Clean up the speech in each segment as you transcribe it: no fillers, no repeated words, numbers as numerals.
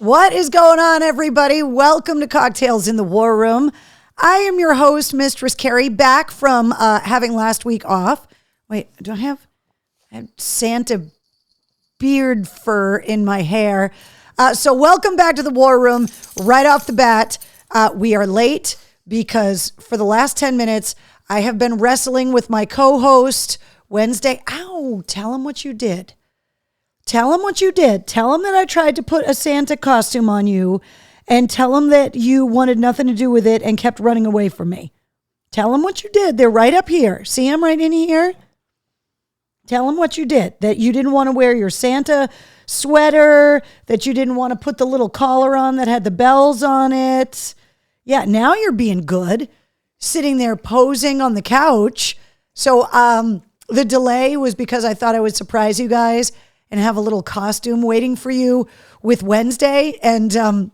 What is going on, everybody? Welcome to Cocktails in the War Room. I am your host, Mistress Carrie, back from having last week off. Wait, do I have Santa beard fur in my hair? So welcome back to the War Room. Right off the bat, we are late because for the last 10 minutes, I have been wrestling with my co-host Wednesday. Ow, tell him what you did. Tell him what you did. Tell him that I tried to put a Santa costume on you and tell him that you wanted nothing to do with it and kept running away from me. Tell him what you did. They're right up here. See him right in here? Tell him what you did, that you didn't want to wear your Santa sweater, that you didn't want to put the little collar on that had the bells on it. Yeah, now you're being good, sitting there posing on the couch. So the delay was because I thought I would surprise you guys and have a little costume waiting for you with Wednesday. And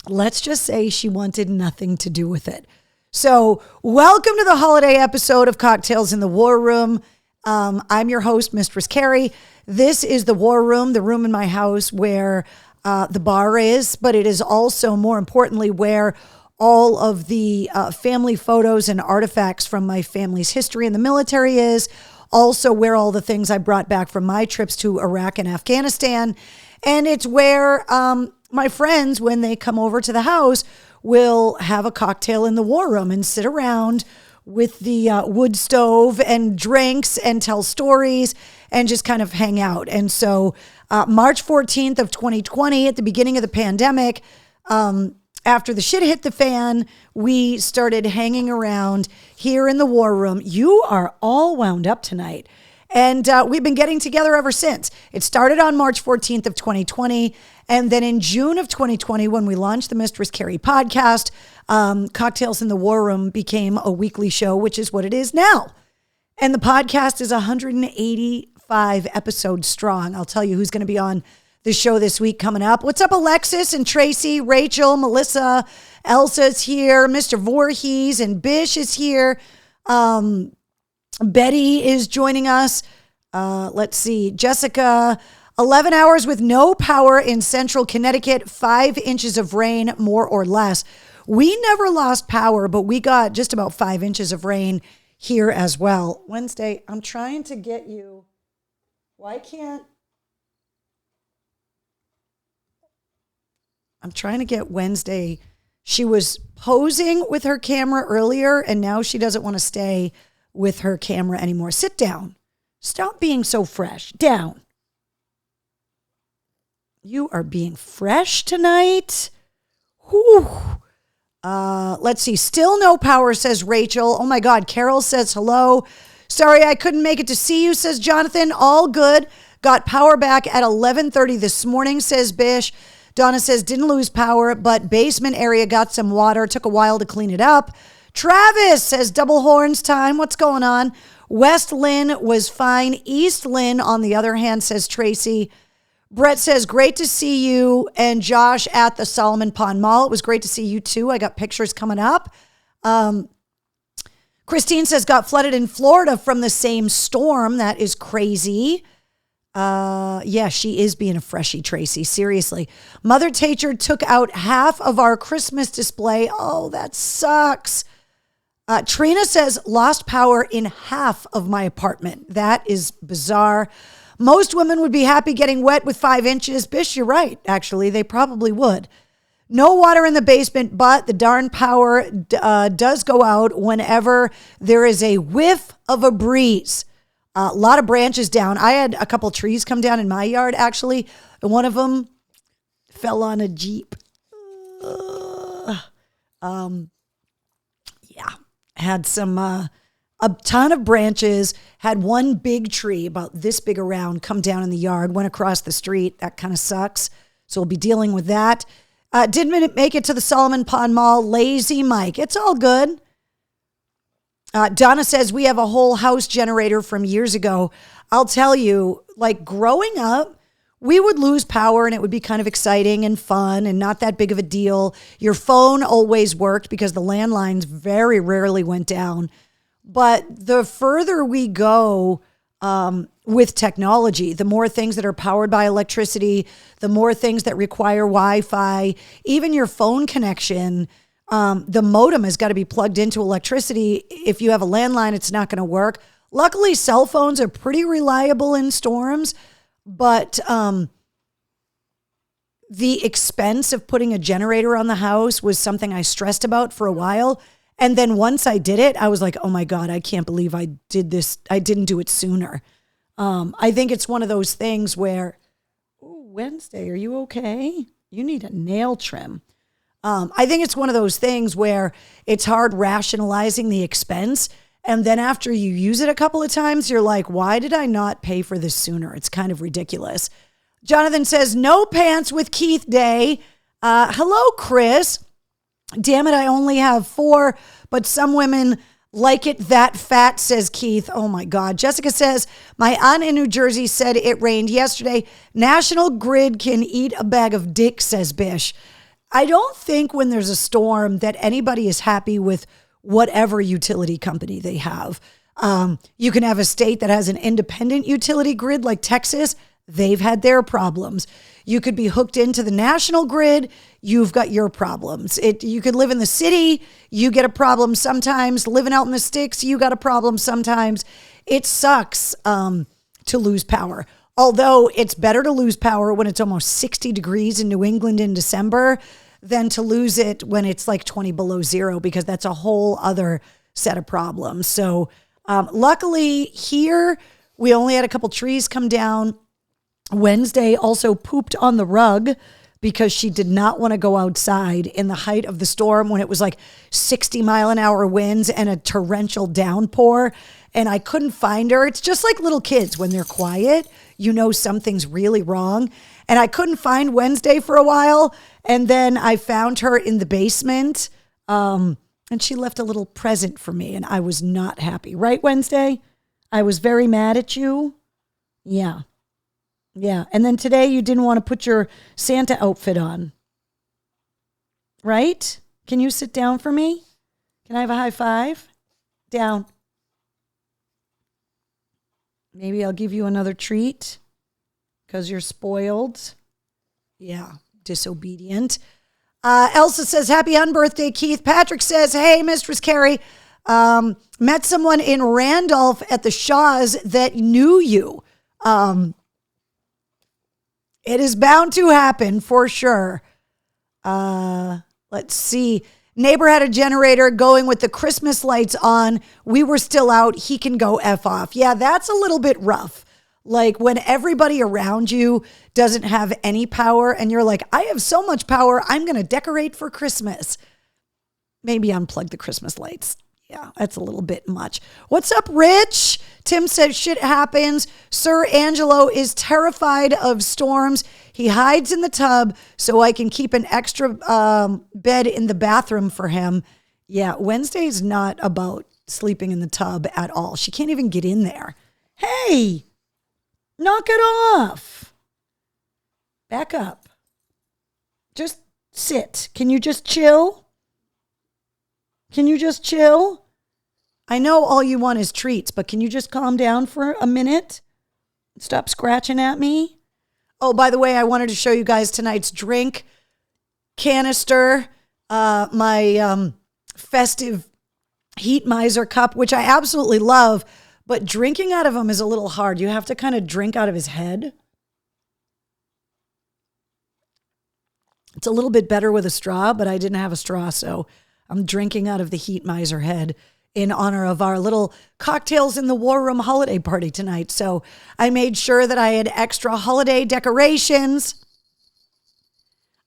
let's just say she wanted nothing to do with it. So welcome to the holiday episode of Cocktails in the War Room. I'm your host, Mistress Carrie. This is the War Room, the room in my house where the bar is, but it is also, more importantly, where all of the family photos and artifacts from my family's history in the military is. Also where all the things I brought back from my trips to Iraq and Afghanistan. And it's where my friends, when they come over to the house, will have a cocktail in the war room and sit around with the wood stove and drinks and tell stories and just kind of hang out. And so March 14th of 2020, at the beginning of the pandemic, after the shit hit the fan, we started hanging around here in the war room. You are all wound up tonight. And we've been getting together ever since. It started on March 14th of 2020. And then in June of 2020, when we launched the Mistress Carrie podcast, Cocktails in the War Room became a weekly show, which is what it is now. And the podcast is 185 episodes strong. I'll tell you who's going to be on the show this week coming up. What's up, Alexis and Tracy, Rachel, Melissa, Elsa's here, Mr. Voorhees and Bish is here. Betty is joining us. Let's see, Jessica, 11 hours with no power in central Connecticut, 5 inches of rain, more or less. We never lost power, but we got just about 5 inches of rain here as well. Wednesday, I'm trying to get you. I'm trying to get Wednesday. She was posing with her camera earlier, and now she doesn't want to stay with her camera anymore. Sit down. Stop being so fresh. Down. You are being fresh tonight. Whew. Let's see. Still no power, says Rachel. Oh my God. Carol says hello. Sorry, I couldn't make it to see you, says Jonathan. All good. Got power back at 11:30 this morning, says Bish. Donna says, didn't lose power, but basement area got some water. Took a while to clean it up. Travis says, double horns time. What's going on? West Lynn was fine. East Lynn, on the other hand, says Tracy. Brett says, great to see you and Josh at the Solomon Pond Mall. It was great to see you too. I got pictures coming up. Christine says, got flooded in Florida from the same storm. That is crazy. Yeah, she is being a freshie, Tracy. Seriously. Mother Tacher took out half of our Christmas display. Oh, that sucks. Trina says, lost power in half of my apartment. That is bizarre. Most women would be happy getting wet with 5 inches. Bish, you're right. Actually, they probably would. No water in the basement, but the darn power does go out whenever there is a whiff of a breeze. A lot of branches down. I had a couple trees come down in my yard, actually. And one of them fell on a Jeep. Yeah. Had some, a ton of branches. Had one big tree about this big around come down in the yard. Went across the street. That kind of sucks. So we'll be dealing with that. Didn't make it to the Solomon Pond Mall. Lazy Mike. It's all good. Donna says, we have a whole house generator from years ago. I'll tell you, like growing up, we would lose power and it would be kind of exciting and fun and not that big of a deal. Your phone always worked because the landlines very rarely went down. But the further we go with technology. The more things that are powered by electricity, the more things that require Wi-Fi, even your phone connection, the modem has got to be plugged into electricity. If you have a landline, it's not going to work. Luckily, cell phones are pretty reliable in storms, but the expense of putting a generator on the house was something I stressed about for a while. And then once I did it, I was like, oh my God, I can't believe I did this. I didn't do it sooner. I think it's one of those things where, Wednesday, are you okay? You need a nail trim. I think it's one of those things where it's hard rationalizing the expense. And then after you use it a couple of times, you're like, why did I not pay for this sooner? It's kind of ridiculous. Jonathan says, no pants with Keith Day. Hello, Chris. Damn it, I only have 4, but some women like it that fat, says Keith. Oh my God. Jessica says, my aunt in New Jersey said it rained yesterday. National Grid can eat a bag of dicks, says Bish. I don't think when there's a storm that anybody is happy with whatever utility company they have. You can have a state that has an independent utility grid like Texas. They've had their problems. You could be hooked into the national grid. You've got your problems. You could live in the city. You get a problem sometimes. Living out in the sticks, you got a problem sometimes. It sucks to lose power. Although it's better to lose power when it's almost 60 degrees in New England in December than to lose it when it's like 20 below zero, because that's a whole other set of problems. So luckily here, we only had a couple trees come down. Wednesday also pooped on the rug because she did not want to go outside in the height of the storm when it was like 60-mile-an-hour winds and a torrential downpour. And I couldn't find her. It's just like little kids. When they're quiet, you know something's really wrong. And I couldn't find Wednesday for a while. And then I found her in the basement. And she left a little present for me. And I was not happy. Right, Wednesday? I was very mad at you. Yeah. Yeah. And then today you didn't want to put your Santa outfit on. Right? Can you sit down for me? Can I have a high five? Down. Maybe I'll give you another treat because you're spoiled. Yeah. Disobedient. Elsa says, happy unbirthday, Keith. Patrick says, hey, Mistress Carrie, met someone in Randolph at the Shaw's that knew you. It is bound to happen for sure. Let's see. Neighbor had a generator going with the Christmas lights on. We were still out. He can go F off. Yeah, that's a little bit rough. Like when everybody around you doesn't have any power and you're like, I have so much power, I'm going to decorate for Christmas. Maybe unplug the Christmas lights. Yeah, that's a little bit much. What's up, Rich? Tim says shit happens. Sir Angelo is terrified of storms. He hides in the tub so I can keep an extra bed in the bathroom for him. Yeah, Wednesday's not about sleeping in the tub at all. She can't even get in there. Hey, knock it off. Back up. Just sit. Can you just chill? Can you just chill? I know all you want is treats, but can you just calm down for a minute? Stop scratching at me. Oh, by the way, I wanted to show you guys tonight's drink canister, my festive Heat Miser cup, which I absolutely love, but drinking out of them is a little hard. You have to kind of drink out of his head. It's a little bit better with a straw, but I didn't have a straw, so I'm drinking out of the Heat Miser head in honor of our little cocktails in the War Room holiday party tonight. So I made sure that I had extra holiday decorations.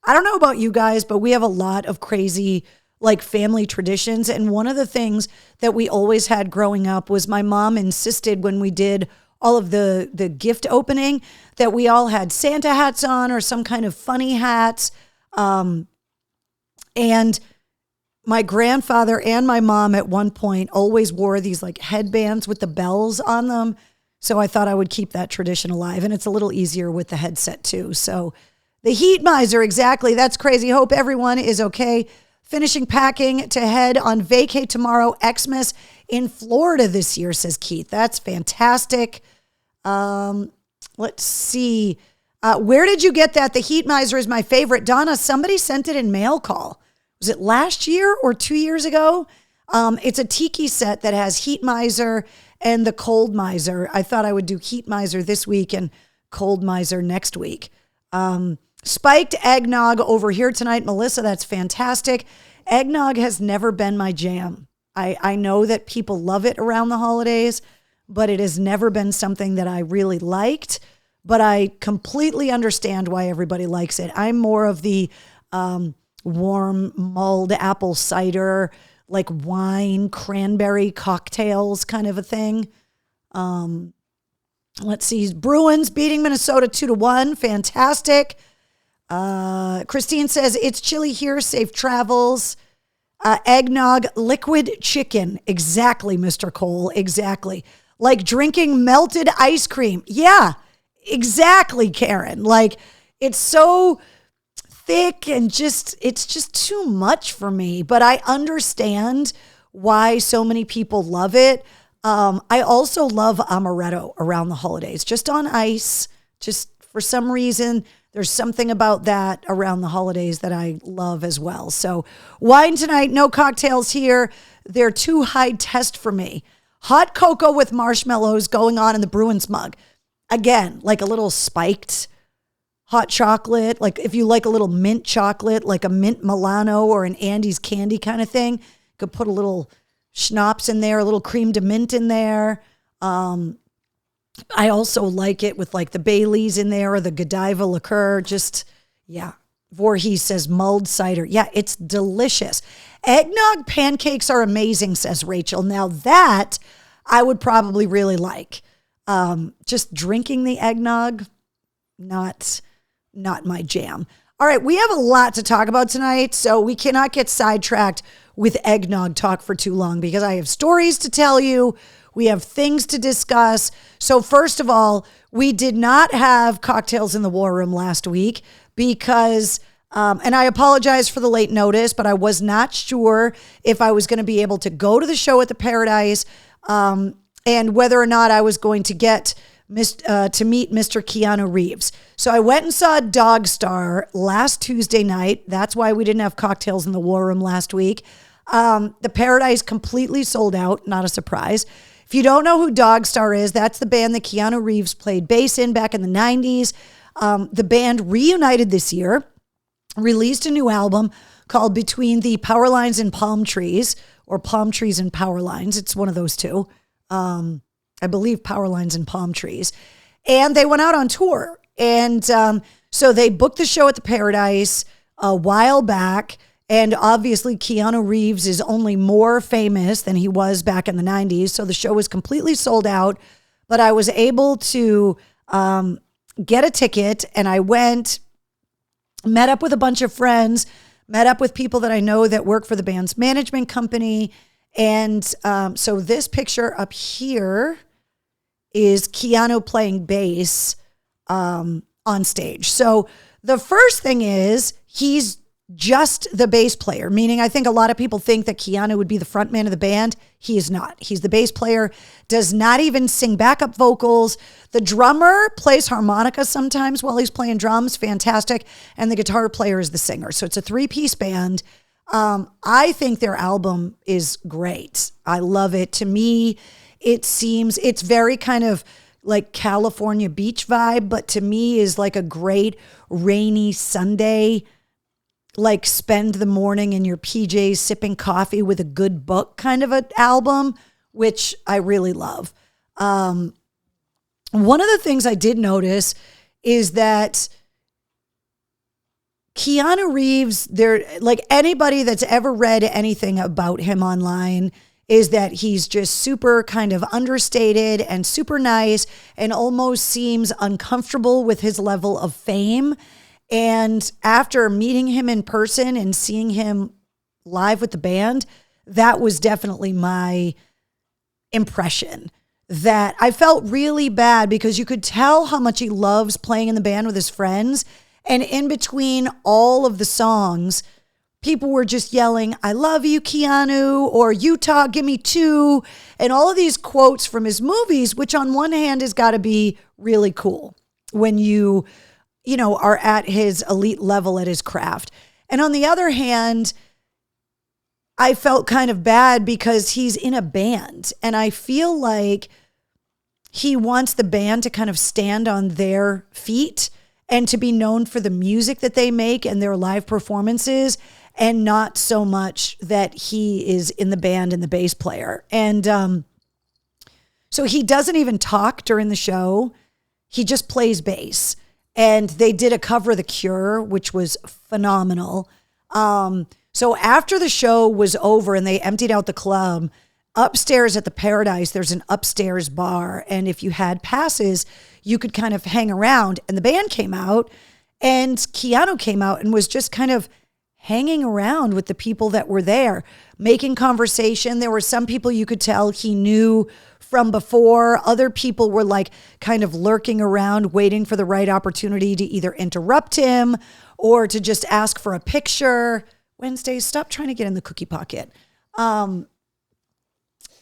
I don't know about you guys, but we have a lot of crazy like family traditions. And one of the things that we always had growing up was my mom insisted when we did all of the gift opening that we all had Santa hats on or some kind of funny hats. And my grandfather and my mom at one point always wore these like headbands with the bells on them. So I thought I would keep that tradition alive. And it's a little easier with the headset too. So the Heat Miser, exactly. That's crazy. Hope everyone is okay. Finishing packing to head on vacay tomorrow. Xmas in Florida this year, says Keith. That's fantastic. Let's see. Where did you get that? The Heat Miser is my favorite. Donna, somebody sent it in mail call. Was it last year or 2 years ago? It's a tiki set that has Heat Miser and the Cold Miser. I thought I would do Heat Miser this week and Cold Miser next week. Spiked eggnog over here tonight. Melissa, that's fantastic. Eggnog has never been my jam. I know that people love it around the holidays, but it has never been something that I really liked. But I completely understand why everybody likes it. I'm more of the warm mulled apple cider, like wine, cranberry cocktails kind of a thing. Let's see. Bruins beating Minnesota 2-1. Fantastic. Christine says, it's chilly here. Safe travels. Eggnog, liquid chicken. Exactly, Mr. Cole. Exactly. Like drinking melted ice cream. Yeah, exactly, Karen. Like it's so thick and it's just too much for me. But I understand why so many people love it. I also love amaretto around the holidays, just on ice. Just for some reason, there's something about that around the holidays that I love as well. So wine tonight, no cocktails here. They're too high test for me. Hot cocoa with marshmallows going on in the Bruins mug. Again, like a little spiked hot chocolate. Like if you like a little mint chocolate, like a mint Milano or an Andes candy kind of thing, you could put a little schnapps in there, a little creme de mint in there. I also like it with like the Baileys in there or the Godiva liqueur. Just, yeah. Voorhees says mulled cider. Yeah, it's delicious. Eggnog pancakes are amazing, says Rachel. Now that I would probably really like. Just drinking the eggnog, not my jam. All right, we have a lot to talk about tonight, so we cannot get sidetracked with eggnog talk for too long because I have stories to tell you. We have things to discuss. So first of all, we did not have cocktails in the war room last week because, and I apologize for the late notice, but I was not sure if I was going to be able to go to the show at the Paradise and whether or not I was going to get to meet Mr. Keanu Reeves. So I went and saw Dog Star last Tuesday night. That's why we didn't have cocktails in the war room last week. The Paradise completely sold out. Not a surprise. If you don't know who Dog Star is, that's the band that Keanu Reeves played bass in back in the 90s. The band reunited this year, released a new album called Between the Power Lines and Palm Trees, or Palm Trees and Power Lines. It's one of those two. I believe Power Lines and Palm Trees. And they went out on tour. And so they booked the show at the Paradise a while back. And obviously, Keanu Reeves is only more famous than he was back in the 90s. So the show was completely sold out. But I was able to get a ticket and I went, met up with a bunch of friends, met up with people that I know that work for the band's management company. And so this picture up here is Keanu playing bass on stage. So the first thing is he's just the bass player, meaning I think a lot of people think that Keanu would be the front man of the band. He is not. He's the bass player, does not even sing backup vocals. The drummer plays harmonica sometimes while he's playing drums, fantastic. And the guitar player is the singer. So it's a 3-piece band. I think their album is great. I love it. To me, it's very kind of like California beach vibe, but to me is like a great rainy Sunday, like spend the morning in your PJs sipping coffee with a good book kind of an album, which I really love. One of the things I did notice is that Keanu Reeves, like anybody that's ever read anything about him online, is that he's just super kind of understated and super nice and almost seems uncomfortable with his level of fame. And after meeting him in person and seeing him live with the band, that was definitely my impression. That I felt really bad because you could tell how much he loves playing in the band with his friends. And in between all of the songs, people were just yelling, "I love you, Keanu," or "Utah, give me 2," and all of these quotes from his movies, which on one hand has got to be really cool when you are at his elite level at his craft. And on the other hand, I felt kind of bad because he's in a band, and I feel like he wants the band to kind of stand on their feet and to be known for the music that they make and their live performances, and not so much that he is in the band and the bass player. And so he doesn't even talk during the show. He just plays bass. And they did a cover of The Cure, which was phenomenal. So after the show was over and they emptied out the club, upstairs at the Paradise, there's an upstairs bar. And if you had passes, you could kind of hang around. And the band came out, and Keanu came out and was just kind of hanging around with the people that were there, making conversation. There were some people you could tell he knew from before. Other people were like kind of lurking around, waiting for the right opportunity to either interrupt him or to just ask for a picture. Wednesday, stop trying to get in the cookie pocket.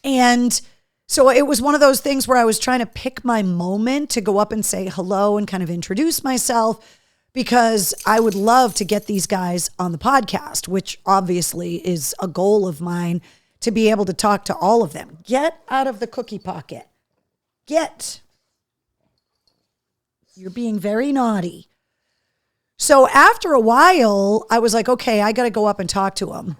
And so it was one of those things where I was trying to pick my moment to go up and say hello and kind of introduce myself, because I would love to get these guys on the podcast, which obviously is a goal of mine, to be able to talk to all of them. Get out of the cookie pocket. Get. You're being very naughty. So after a while, I was like, okay, I got to go up and talk to him.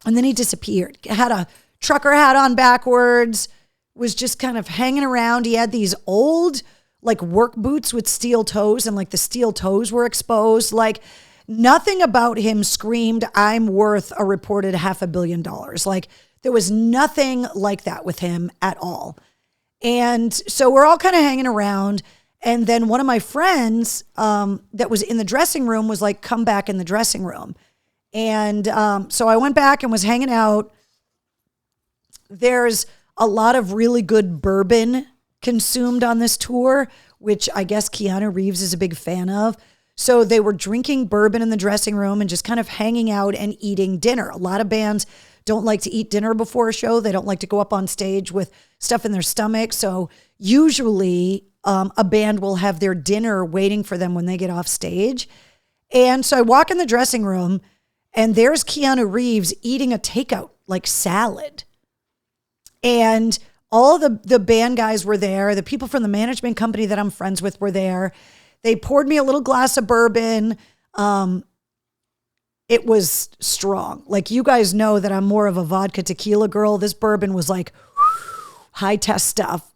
And then he disappeared. Had a trucker hat on backwards, was just kind of hanging around. He had these old like work boots with steel toes, and like the steel toes were exposed. Like nothing about him screamed, "I'm worth a reported $500 million." Like there was nothing like that with him at all. And so we're all kind of hanging around. And then one of my friends that was in the dressing room was like, "Come back in the dressing room." And so I went back and was hanging out. There's a lot of really good bourbon consumed on this tour, which I guess Keanu Reeves is a big fan of. So they were drinking bourbon in the dressing room and just kind of hanging out and eating dinner. A lot of bands don't like to eat dinner before a show. They don't like to go up on stage with stuff in their stomach. So usually a band will have their dinner waiting for them when they get off stage. And so I walk in the dressing room, and there's Keanu Reeves eating a takeout, like salad. And all the band guys were there. The people from the management company that I'm friends with were there. They poured me a little glass of bourbon. It was strong. Like, you guys know that I'm more of a vodka tequila girl. This bourbon was like high test stuff.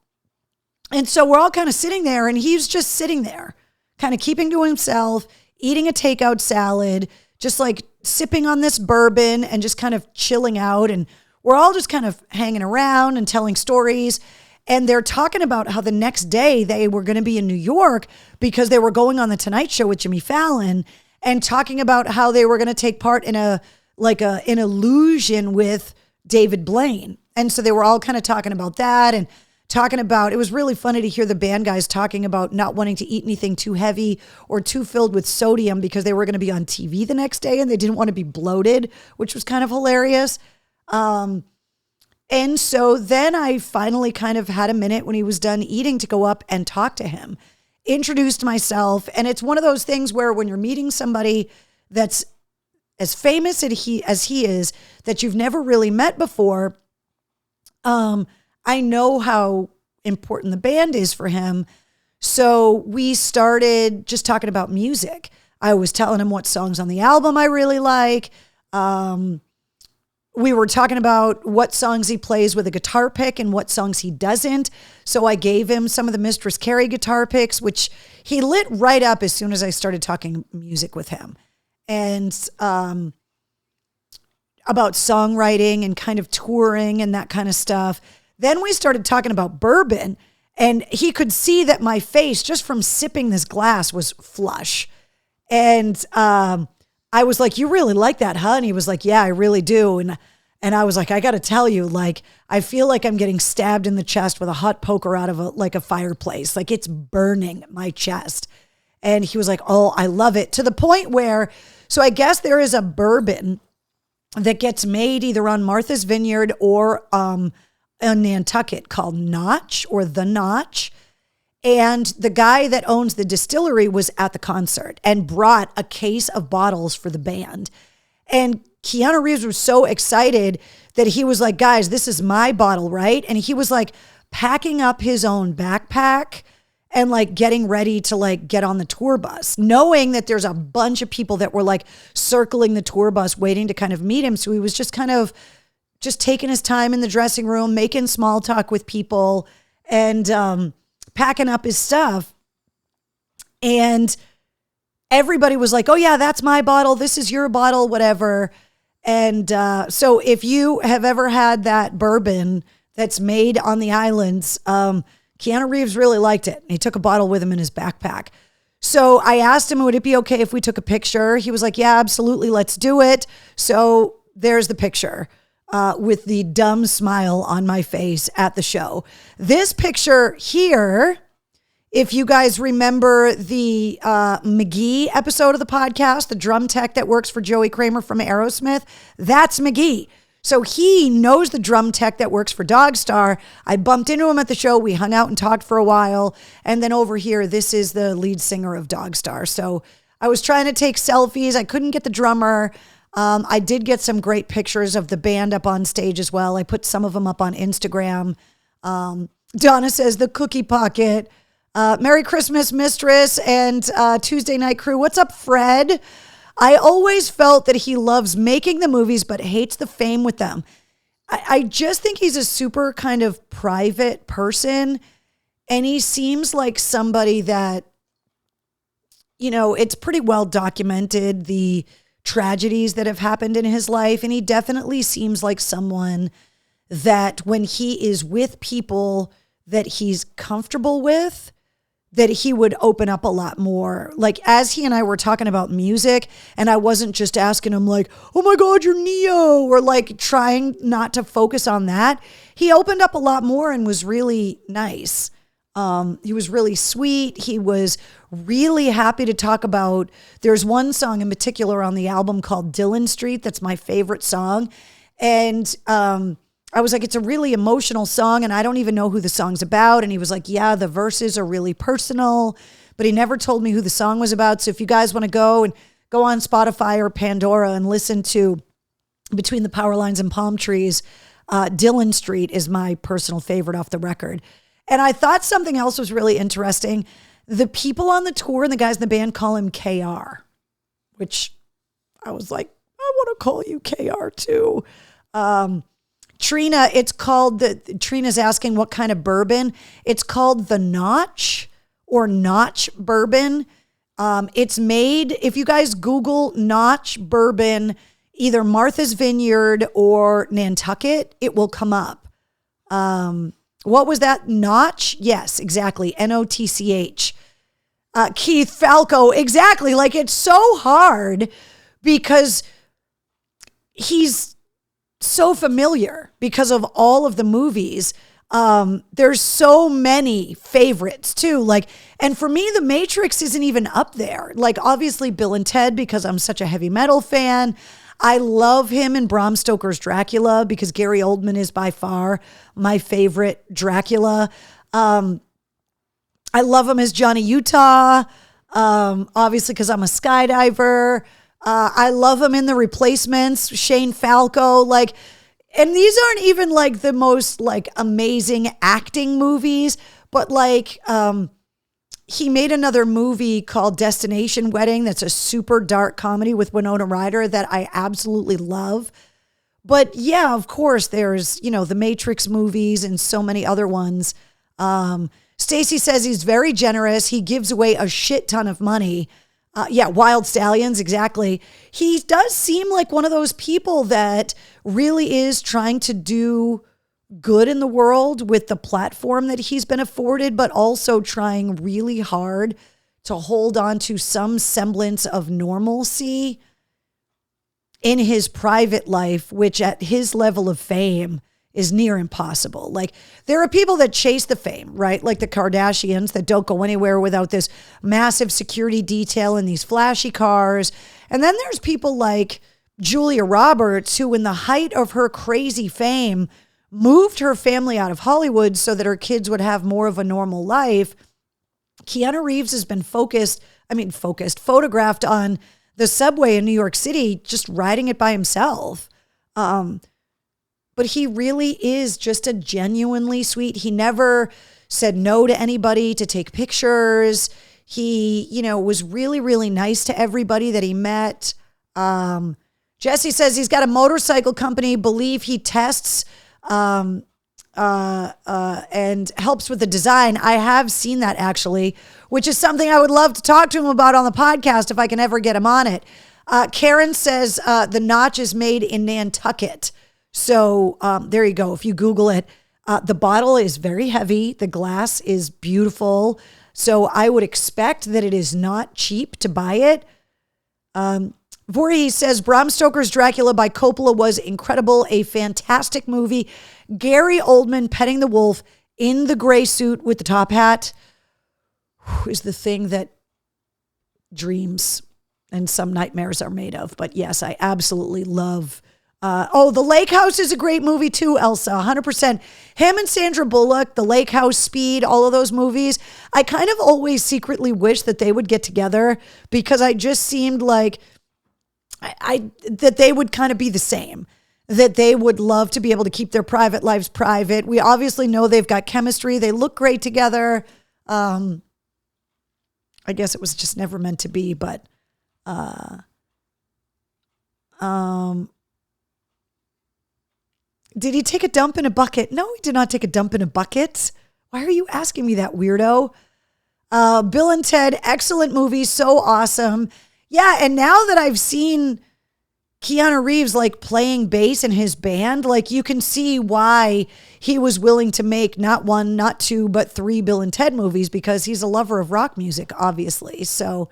And so we're all kind of sitting there, and he's just sitting there, kind of keeping to himself, eating a takeout salad, just like sipping on this bourbon and just kind of chilling out. And we're all just kind of hanging around and telling stories. And they're talking about how the next day they were going to be in New York because they were going on the Tonight Show with Jimmy Fallon, and talking about how they were going to take part in an illusion with David Blaine. And so they were all kind of talking about that, and talking about, it was really funny to hear the band guys talking about not wanting to eat anything too heavy or too filled with sodium because they were going to be on TV the next day and they didn't want to be bloated, which was kind of hilarious. And so then I finally kind of had a minute when he was done eating to go up and talk to him, introduced myself. And it's one of those things where when you're meeting somebody that's as famous as he is, that you've never really met before, I know how important the band is for him. So we started just talking about music. I was telling him what songs on the album I really like. We were talking about what songs he plays with a guitar pick and what songs he doesn't. So I gave him some of the Mistress Carrie guitar picks, which he lit right up as soon as I started talking music with him. And about songwriting and kind of touring and that kind of stuff. Then we started talking about bourbon, and he could see that my face just from sipping this glass was flush. And I was like, "You really like that, huh?" And he was like, "Yeah, I really do." And I was like, "I got to tell you, like, I feel like I'm getting stabbed in the chest with a hot poker out of a fireplace. Like, it's burning my chest." And he was like, "Oh, I love it." To the point where, so I guess there is a bourbon that gets made either on Martha's Vineyard or in Nantucket called Notch or The Notch. And the guy that owns the distillery was at the concert and brought a case of bottles for the band. And Keanu Reeves was so excited that he was like, guys, this is my bottle, right? And he was like packing up his own backpack and like getting ready to like get on the tour bus, knowing that there's a bunch of people that were like circling the tour bus waiting to kind of meet him. So he was just kind of just taking his time in the dressing room, making small talk with people and packing up his stuff. And everybody was like, oh yeah, that's my bottle. This is your bottle, whatever. And so if you have ever had that bourbon that's made on the islands, Keanu Reeves really liked it. He took a bottle with him in his backpack. So I asked him, would it be okay if we took a picture? He was like, yeah, absolutely. Let's do it. So there's the picture with the dumb smile on my face at the show. This picture here, if you guys remember the McGee episode of the podcast, the drum tech that works for Joey Kramer from Aerosmith, that's McGee. So he knows the drum tech that works for Dogstar. I bumped into him at the show. We hung out and talked for a while. And then over here, this is the lead singer of Dogstar. So I was trying to take selfies. I couldn't get the drummer. I did get some great pictures of the band up on stage as well. I put some of them up on Instagram. Donna says the cookie pocket. Merry Christmas, Mistress and Tuesday Night Crew. What's up, Fred? I always felt that he loves making the movies, but hates the fame with them. I just think he's a super kind of private person. And he seems like somebody that, you know, it's pretty well documented, the tragedies that have happened in his life. And he definitely seems like someone that when he is with people that he's comfortable with, that he would open up a lot more. Like as he and I were talking about music, and I wasn't just asking him like, oh my God, you're Neo, or like trying not to focus on that. He opened up a lot more and was really nice. He was really sweet. He was really happy to talk about, there's one song in particular on the album called Dillon Street. That's my favorite song. And, I was like, it's a really emotional song and I don't even know who the song's about. And he was like, yeah, the verses are really personal, but he never told me who the song was about. So if you guys want to go on Spotify or Pandora and listen to Between the Power Lines and Palm Trees, Dillon Street is my personal favorite off the record. And I thought something else was really interesting. The people on the tour and the guys in the band call him KR, which I was like, I want to call you KR too. Trina, Trina's asking what kind of bourbon. It's called the Notch or Notch bourbon. It's made, if you guys Google Notch bourbon, either Martha's Vineyard or Nantucket, it will come up. What was that? Notch? Yes, exactly. Notch. Keith Falco. Exactly. Like it's so hard because he's so familiar because of all of the movies. There's so many favorites too. Like, and for me, The Matrix isn't even up there. Like obviously Bill and Ted, because I'm such a heavy metal fan. I love him in Bram Stoker's Dracula because Gary Oldman is by far my favorite Dracula. I love him as Johnny Utah. Obviously because I'm a skydiver. I love him in The Replacements, Shane Falco, like, and these aren't even like the most like amazing acting movies, but like, he made another movie called Destination Wedding. That's a super dark comedy with Winona Ryder that I absolutely love. But yeah, of course there's, you know, the Matrix movies and so many other ones. Stacy says he's very generous. He gives away a shit ton of money. Yeah, Wild Stallions, exactly. He does seem like one of those people that really is trying to do good in the world with the platform that he's been afforded, but also trying really hard to hold on to some semblance of normalcy in his private life, which at his level of fame is near impossible. Like there are people that chase the fame, right? Like the Kardashians that don't go anywhere without this massive security detail and these flashy cars. And then there's people like Julia Roberts, who in the height of her crazy fame moved her family out of Hollywood so that her kids would have more of a normal life. Keanu Reeves has been photographed on the subway in New York City, just riding it by himself. But he really is just a genuinely sweet. He never said no to anybody to take pictures. He, was really, really nice to everybody that he met. Jesse says he's got a motorcycle company, believe he tests and helps with the design. I have seen that actually, which is something I would love to talk to him about on the podcast if I can ever get him on it. Karen says the Notch is made in Nantucket. So there you go. If you Google it, the bottle is very heavy. The glass is beautiful. So I would expect that it is not cheap to buy it. Voorhees says Bram Stoker's Dracula by Coppola was incredible, a fantastic movie. Gary Oldman petting the wolf in the gray suit with the top hat is the thing that dreams and some nightmares are made of. But yes, I absolutely love. The Lake House is a great movie too, Elsa, 100%. Him and Sandra Bullock, The Lake House, Speed, all of those movies. I kind of always secretly wish that they would get together because I just seemed like that they would kind of be the same, that they would love to be able to keep their private lives private. We obviously know they've got chemistry. They look great together. I guess it was just never meant to be, but did he take a dump in a bucket? No, he did not take a dump in a bucket. Why are you asking me that, weirdo? Bill and Ted, excellent movie, so awesome. Yeah, and now that I've seen Keanu Reeves like playing bass in his band, like you can see why he was willing to make not one, not two, but 3 Bill and Ted movies because he's a lover of rock music, obviously. So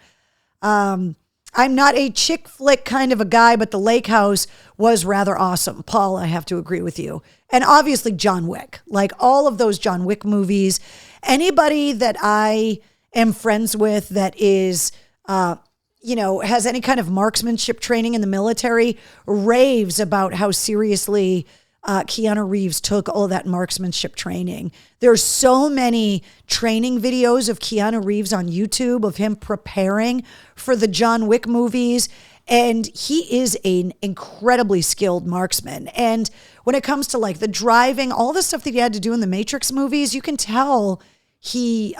I'm not a chick flick kind of a guy, but The Lake House was rather awesome. Paul, I have to agree with you. And obviously John Wick, like all of those John Wick movies. Anybody that I am friends with that is, has any kind of marksmanship training in the military raves about how seriously Keanu Reeves took all that marksmanship training. There's so many training videos of Keanu Reeves on YouTube of him preparing for the John Wick movies. And he is an incredibly skilled marksman. And when it comes to like the driving, all the stuff that he had to do in the Matrix movies, you can tell he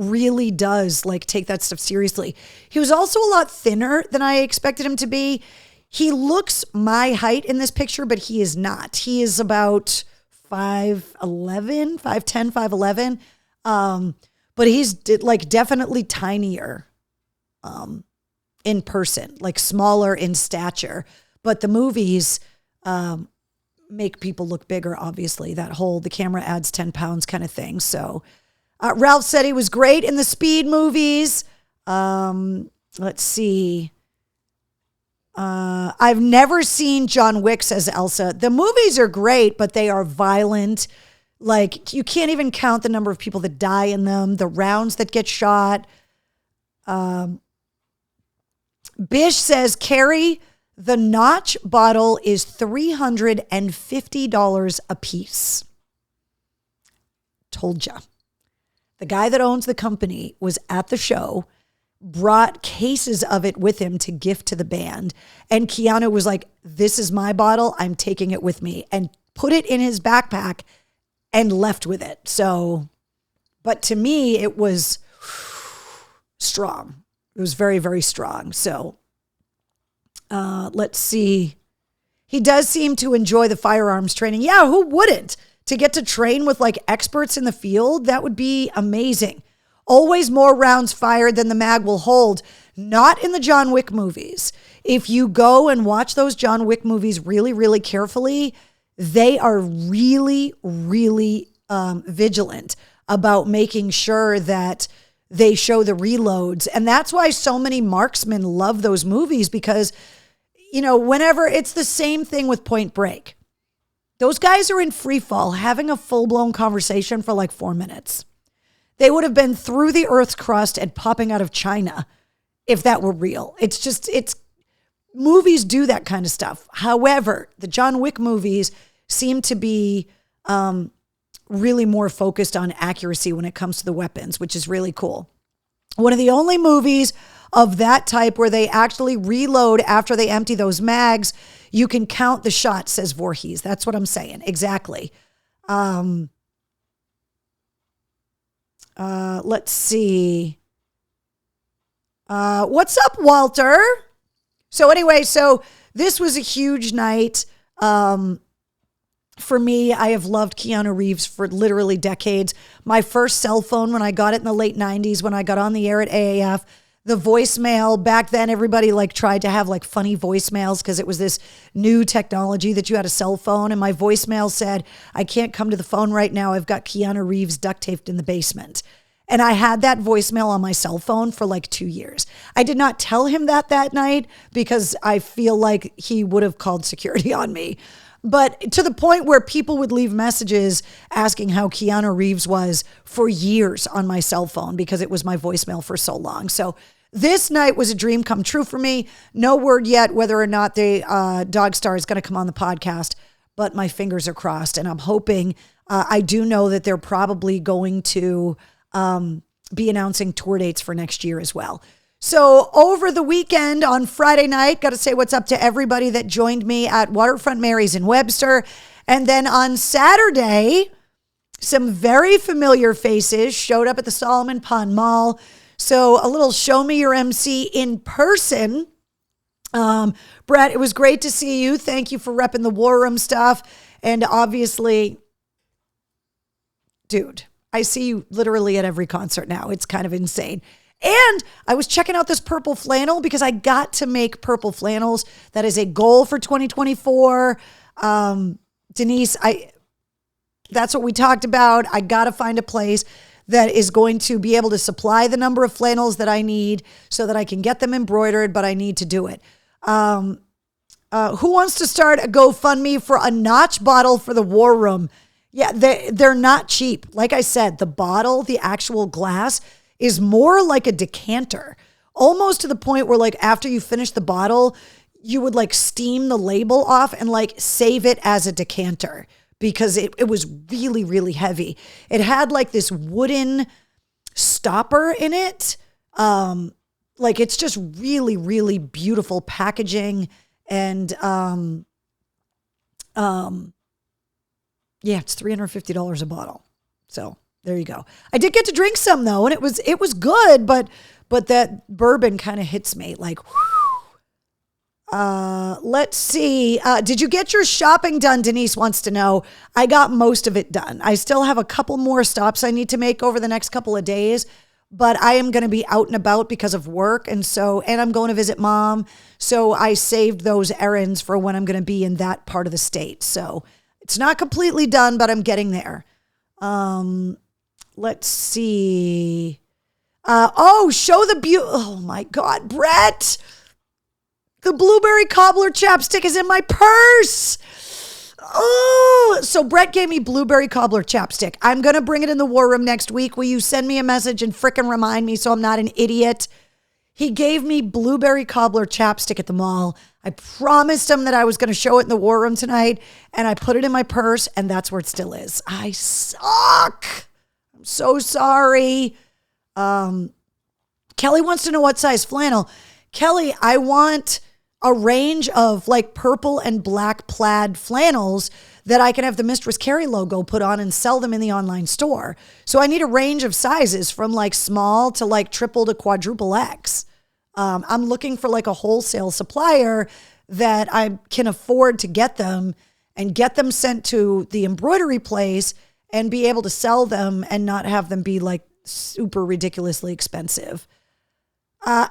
really does like take that stuff seriously. He was also a lot thinner than I expected him to be. He looks my height in this picture, but he is not. He is about 5'11", 5'10", 5'11". But he's like definitely tinier in person, like smaller in stature. But the movies make people look bigger, obviously. That whole, the camera adds 10 pounds kind of thing. So Ralph said he was great in the Speed movies. Let's see. I've never seen John Wick, says Elsa. The movies are great, but they are violent. Like, you can't even count the number of people that die in them, the rounds that get shot. Bish says, Carrie, the Notch bottle is $350 a piece. Told ya. The guy that owns the company was at the show, brought cases of it with him to gift to the band. And Keanu was like, this is my bottle. I'm taking it with me, and put it in his backpack and left with it. So, but to me, it was strong. It was very, very strong. So let's see. He does seem to enjoy the firearms training. Yeah, who wouldn't? To get to train with like experts in the field, that would be amazing. Always more rounds fired than the mag will hold. Not in the John Wick movies. If you go and watch those John Wick movies really, really carefully, they are really, really vigilant about making sure that they show the reloads. And that's why so many marksmen love those movies because, whenever it's the same thing with Point Break. Those guys are in free fall having a full-blown conversation for like 4 minutes. They would have been through the Earth's crust and popping out of China if that were real. It's movies do that kind of stuff. However, the John Wick movies seem to be really more focused on accuracy when it comes to the weapons, which is really cool. One of the only movies of that type where they actually reload after they empty those mags, you can count the shots, says Voorhees. That's what I'm saying. Exactly. Let's see. What's up, Walter? So anyway, this was a huge night. For me, I have loved Keanu Reeves for literally decades. My first cell phone, when I got it in the late 90s, when I got on the air at AAF, the voicemail, back then everybody tried to have funny voicemails because it was this new technology that you had a cell phone. And my voicemail said, I can't come to the phone right now. I've got Keanu Reeves duct taped in the basement. And I had that voicemail on my cell phone for 2 years. I did not tell him that night because I feel like he would have called security on me. But to the point where people would leave messages asking how Keanu Reeves was for years on my cell phone because it was my voicemail for so long. So this night was a dream come true for me. No word yet whether or not the Dog Star is going to come on the podcast, but my fingers are crossed. And I'm hoping, I do know that they're probably going to be announcing tour dates for next year as well. So over the weekend on Friday night, got to say what's up to everybody that joined me at Waterfront Mary's in Webster. And then on Saturday, some very familiar faces showed up at the Solomon Pond Mall. So a little show me your MC in person. Brett, it was great to see you. Thank you for repping the War Room stuff. And obviously, dude, I see you literally at every concert now. It's kind of insane. And I was checking out this purple flannel because I got to make purple flannels. That is a goal for 2024. Denise, that's what we talked about. I got to find a place that is going to be able to supply the number of flannels that I need so that I can get them embroidered, but I need to do it. Who wants to start a GoFundMe for a Notch bottle for the War Room? Yeah, they're not cheap. Like I said, the bottle, the actual glass, is more like a decanter, almost to the point where after you finish the bottle, you would steam the label off and save it as a decanter because it was really, really heavy. It had this wooden stopper in it. It's just really, really beautiful packaging. And yeah, it's $350 a bottle. So there you go. I did get to drink some though, and it was good, but that bourbon kind of hits me let's see. Did you get your shopping done? Denise wants to know. I got most of it done. I still have a couple more stops I need to make over the next couple of days, but I am going to be out and about because of work. And I'm going to visit mom. So I saved those errands for when I'm going to be in that part of the state. So it's not completely done, but I'm getting there. Let's see. Show the beauty. Oh my God, Brett. The blueberry cobbler chapstick is in my purse. Oh, so Brett gave me blueberry cobbler chapstick. I'm going to bring it in the War Room next week. Will you send me a message and frickin' remind me so I'm not an idiot? He gave me blueberry cobbler chapstick at the mall. I promised him that I was going to show it in the War Room tonight, and I put it in my purse, and that's where it still is. I suck. I'm so sorry. Kelly wants to know what size flannel. Kelly, I want a range of purple and black plaid flannels that I can have the Mistress Carrie logo put on and sell them in the online store. So I need a range of sizes from small to triple to quadruple X. I'm looking for a wholesale supplier that I can afford to get them and get them sent to the embroidery place and be able to sell them and not have them be super ridiculously expensive.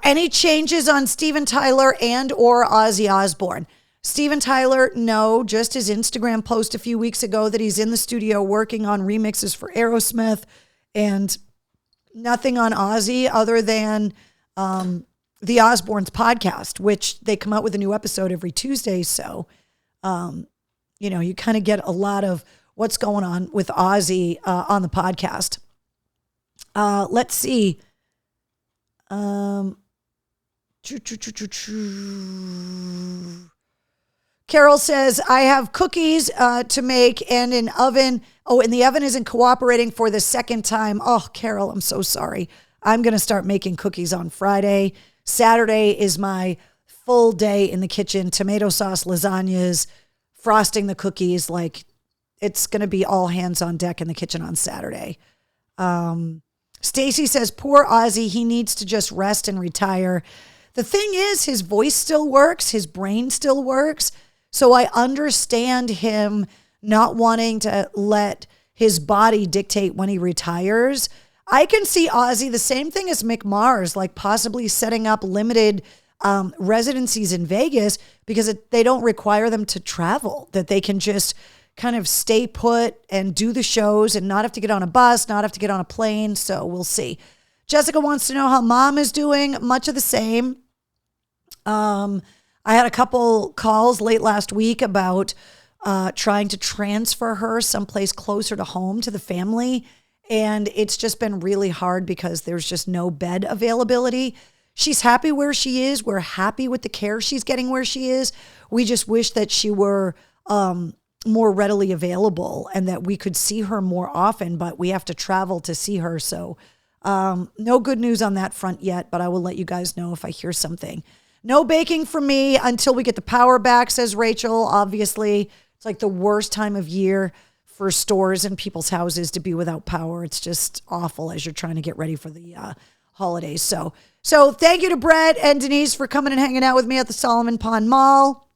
Any changes on Steven Tyler and or Ozzy Osbourne? Steven Tyler, no, just his Instagram post a few weeks ago that he's in the studio working on remixes for Aerosmith, and nothing on Ozzy other than the Osbournes podcast, which they come out with a new episode every Tuesday. So, you kind of get a lot of what's going on with Ozzy on the podcast. Let's see. Carol says, I have cookies to make and an oven. Oh, and the oven isn't cooperating for the second time. Oh, Carol, I'm so sorry. I'm going to start making cookies on Friday. Saturday is my full day in the kitchen. Tomato sauce, lasagnas, frosting the cookies. Like, it's going to be all hands on deck in the kitchen on Saturday. Stacy says, poor Ozzy, he needs to just rest and retire. The thing is, his voice still works. His brain still works. So I understand him not wanting to let his body dictate when he retires. I can see Ozzy, the same thing as Mick Mars, like possibly setting up limited residencies in Vegas because they don't require them to travel, that they can just kind of stay put and do the shows and not have to get on a bus, not have to get on a plane. So we'll see. Jessica wants to know how mom is doing. Much of the same. I had a couple calls late last week about trying to transfer her someplace closer to home to the family. And it's just been really hard because there's just no bed availability. She's happy where she is. We're happy with the care she's getting where she is. We just wish that she were more readily available and that we could see her more often, but we have to travel to see her. So no good news on that front yet, but I will let you guys know if I hear something. No baking for me until we get the power back, says Rachel. Obviously, it's like the worst time of year for stores and people's houses to be without power. It's just awful as you're trying to get ready for the holidays. So thank you to Brett and Denise for coming and hanging out with me at the Solomon Pond Mall.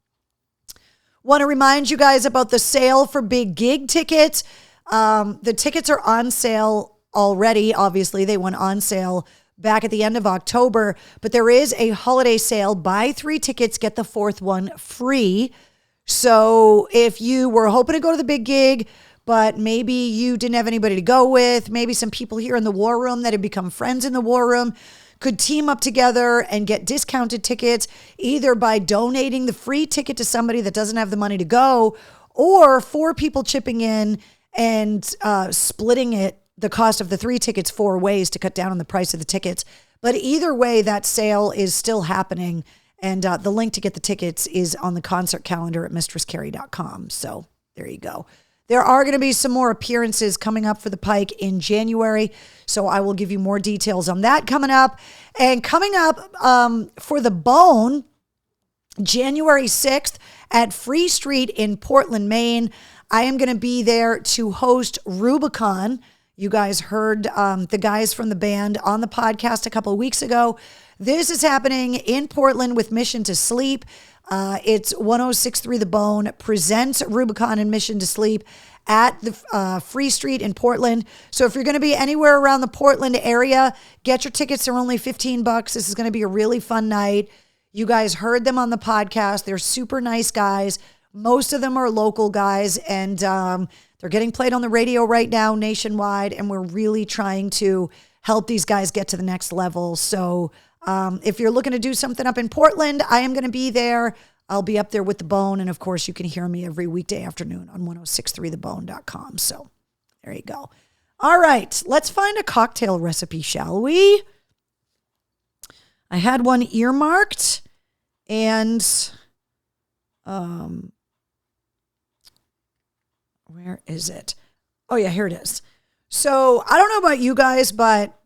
Want to remind you guys about the sale for Big Gig tickets. The tickets are on sale already. Obviously, they went on sale back at the end of October, but there is a holiday sale. Buy 3 tickets, get the 4th one free. So if you were hoping to go to the Big Gig, but maybe you didn't have anybody to go with, maybe some people here in the War Room that had become friends in the War Room could team up together and get discounted tickets, either by donating the free ticket to somebody that doesn't have the money to go, or 4 people chipping in and splitting the cost of the 3 tickets 4 ways to cut down on the price of the tickets. But either way, that sale is still happening. And the link to get the tickets is on the concert calendar at mistresscarrie.com. So there you go. There are going to be some more appearances coming up for the Pike in January. So I will give you more details on that coming up. And coming up for the Bone, January 6th at Free Street in Portland, Maine. I am going to be there to host Rubicon. You guys heard the guys from the band on the podcast a couple of weeks ago. This is happening in Portland with Mission to Sleep. It's 1063 The Bone presents Rubicon and Mission to Sleep at the Free Street in Portland. So if you're going to be anywhere around the Portland area, get your tickets. They're only $15. This is going to be a really fun night. You guys heard them on the podcast. They're super nice guys. Most of them are local guys, and they're getting played on the radio right now nationwide, and we're really trying to help these guys get to the next level. So if you're looking to do something up in Portland, I am going to be there. I'll be up there with The Bone, and of course, you can hear me every weekday afternoon on 1063thebone.com. So there you go. All right, let's find a cocktail recipe, shall we? I had one earmarked, and where is it? Oh, yeah, here it is. So I don't know about you guys, but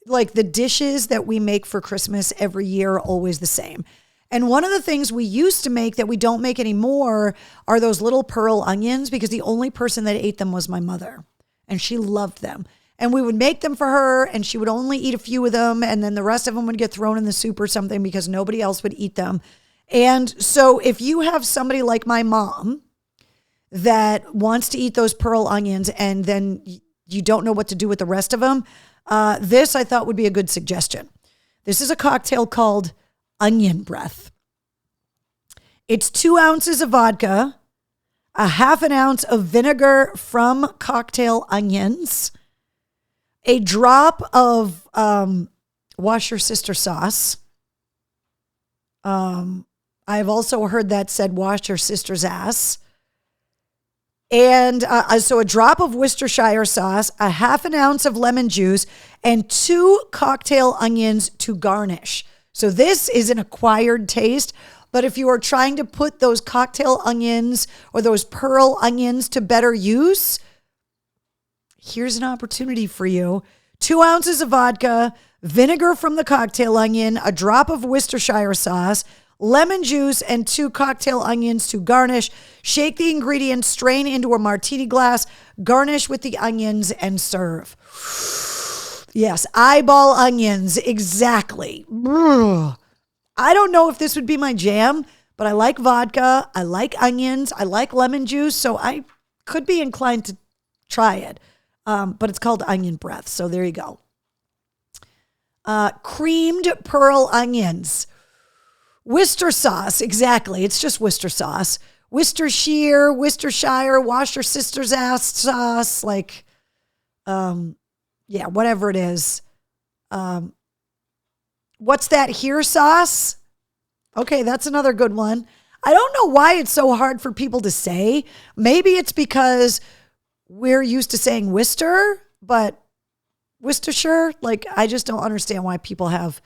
like the dishes that we make for Christmas every year are always the same. And one of the things we used to make that we don't make anymore are those little pearl onions, because the only person that ate them was my mother, and she loved them. And we would make them for her, and she would only eat a few of them, and then the rest of them would get thrown in the soup or something because nobody else would eat them. And so if you have somebody like my mom that wants to eat those pearl onions and then you don't know what to do with the rest of them, this I thought would be a good suggestion. This is a cocktail called Onion Breath. It's 2 ounces of vodka, a half an ounce of vinegar from cocktail onions, a drop of Wash Your Sister sauce. I've also heard that said wash your sister's ass. And so a drop of Worcestershire sauce, a half an ounce of lemon juice, and 2 cocktail onions to garnish. So this is an acquired taste. But if you are trying to put those cocktail onions or those pearl onions to better use, here's an opportunity for you. 2 ounces of vodka, vinegar from the cocktail onion, a drop of Worcestershire sauce, lemon juice, and 2 cocktail onions to garnish. Shake the ingredients, strain into a martini glass, garnish with the onions, and serve. Yes, eyeball onions, exactly. I don't know if this would be my jam, but I like vodka, I like onions, I like lemon juice, so I could be inclined to try it. But it's called onion breath, so there you go. Creamed pearl onions. Worcester sauce, exactly. It's just Worcester sauce. Worcestershire, wash your sister's ass sauce, like, whatever it is. What's that here sauce? Okay, that's another good one. I don't know why it's so hard for people to say. Maybe it's because we're used to saying Worcester, but Worcestershire, like, I just don't understand why people have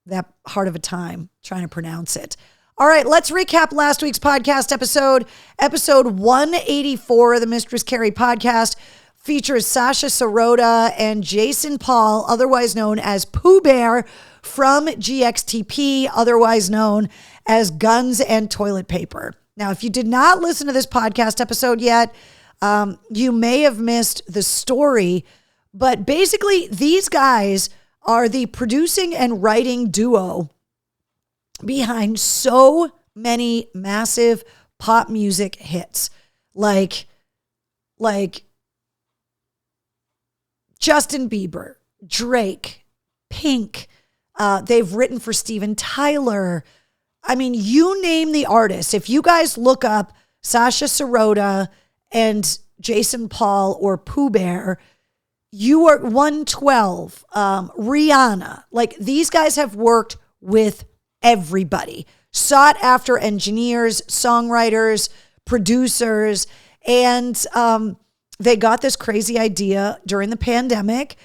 that hard of a time trying to pronounce it. All right, let's recap last week's podcast episode. Episode 184 of the Mistress Carrie podcast features Sasha Sirota and Jason Paul, otherwise known as Pooh Bear from GXTP, otherwise known as Guns and Toilet Paper. Now, if you did not listen to this podcast episode yet, you may have missed the story, but basically these guys are the producing and writing duo behind so many massive pop music hits, like Justin Bieber, Drake, Pink. They've written for Steven Tyler. I mean, you name the artist. If you guys look up Sasha Sirota and Jason Paul or Pooh Bear, you are 112, Rihanna. Like, these guys have worked with everybody. Sought after engineers, songwriters, producers, and they got this crazy idea during the pandemic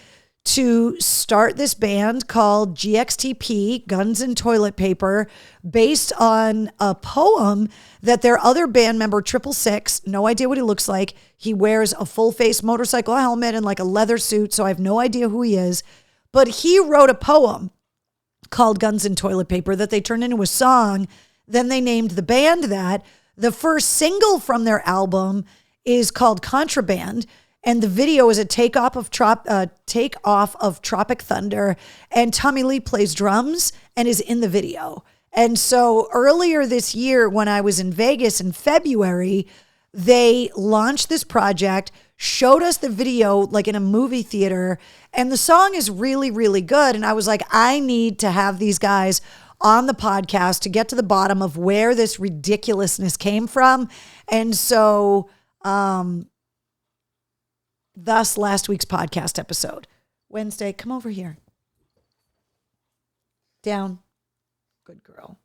to start this band called GXTP, Guns and Toilet Paper, based on a poem that their other band member, Triple Six, no idea what he looks like. He wears a full face motorcycle helmet and like a leather suit, so I have no idea who he is. But he wrote a poem called Guns and Toilet Paper that they turned into a song. Then they named the band that. The first single from their album is called Contraband, and the video is a takeoff of Tropic Thunder, and Tommy Lee plays drums and is in the video. And so earlier this year, when I was in Vegas in February, they launched this project, showed us the video like in a movie theater, and the song is really, really good. And I was like, I need to have these guys on the podcast to get to the bottom of where this ridiculousness came from. And so, thus last week's podcast episode. Wednesday, come over here. Down. Good girl.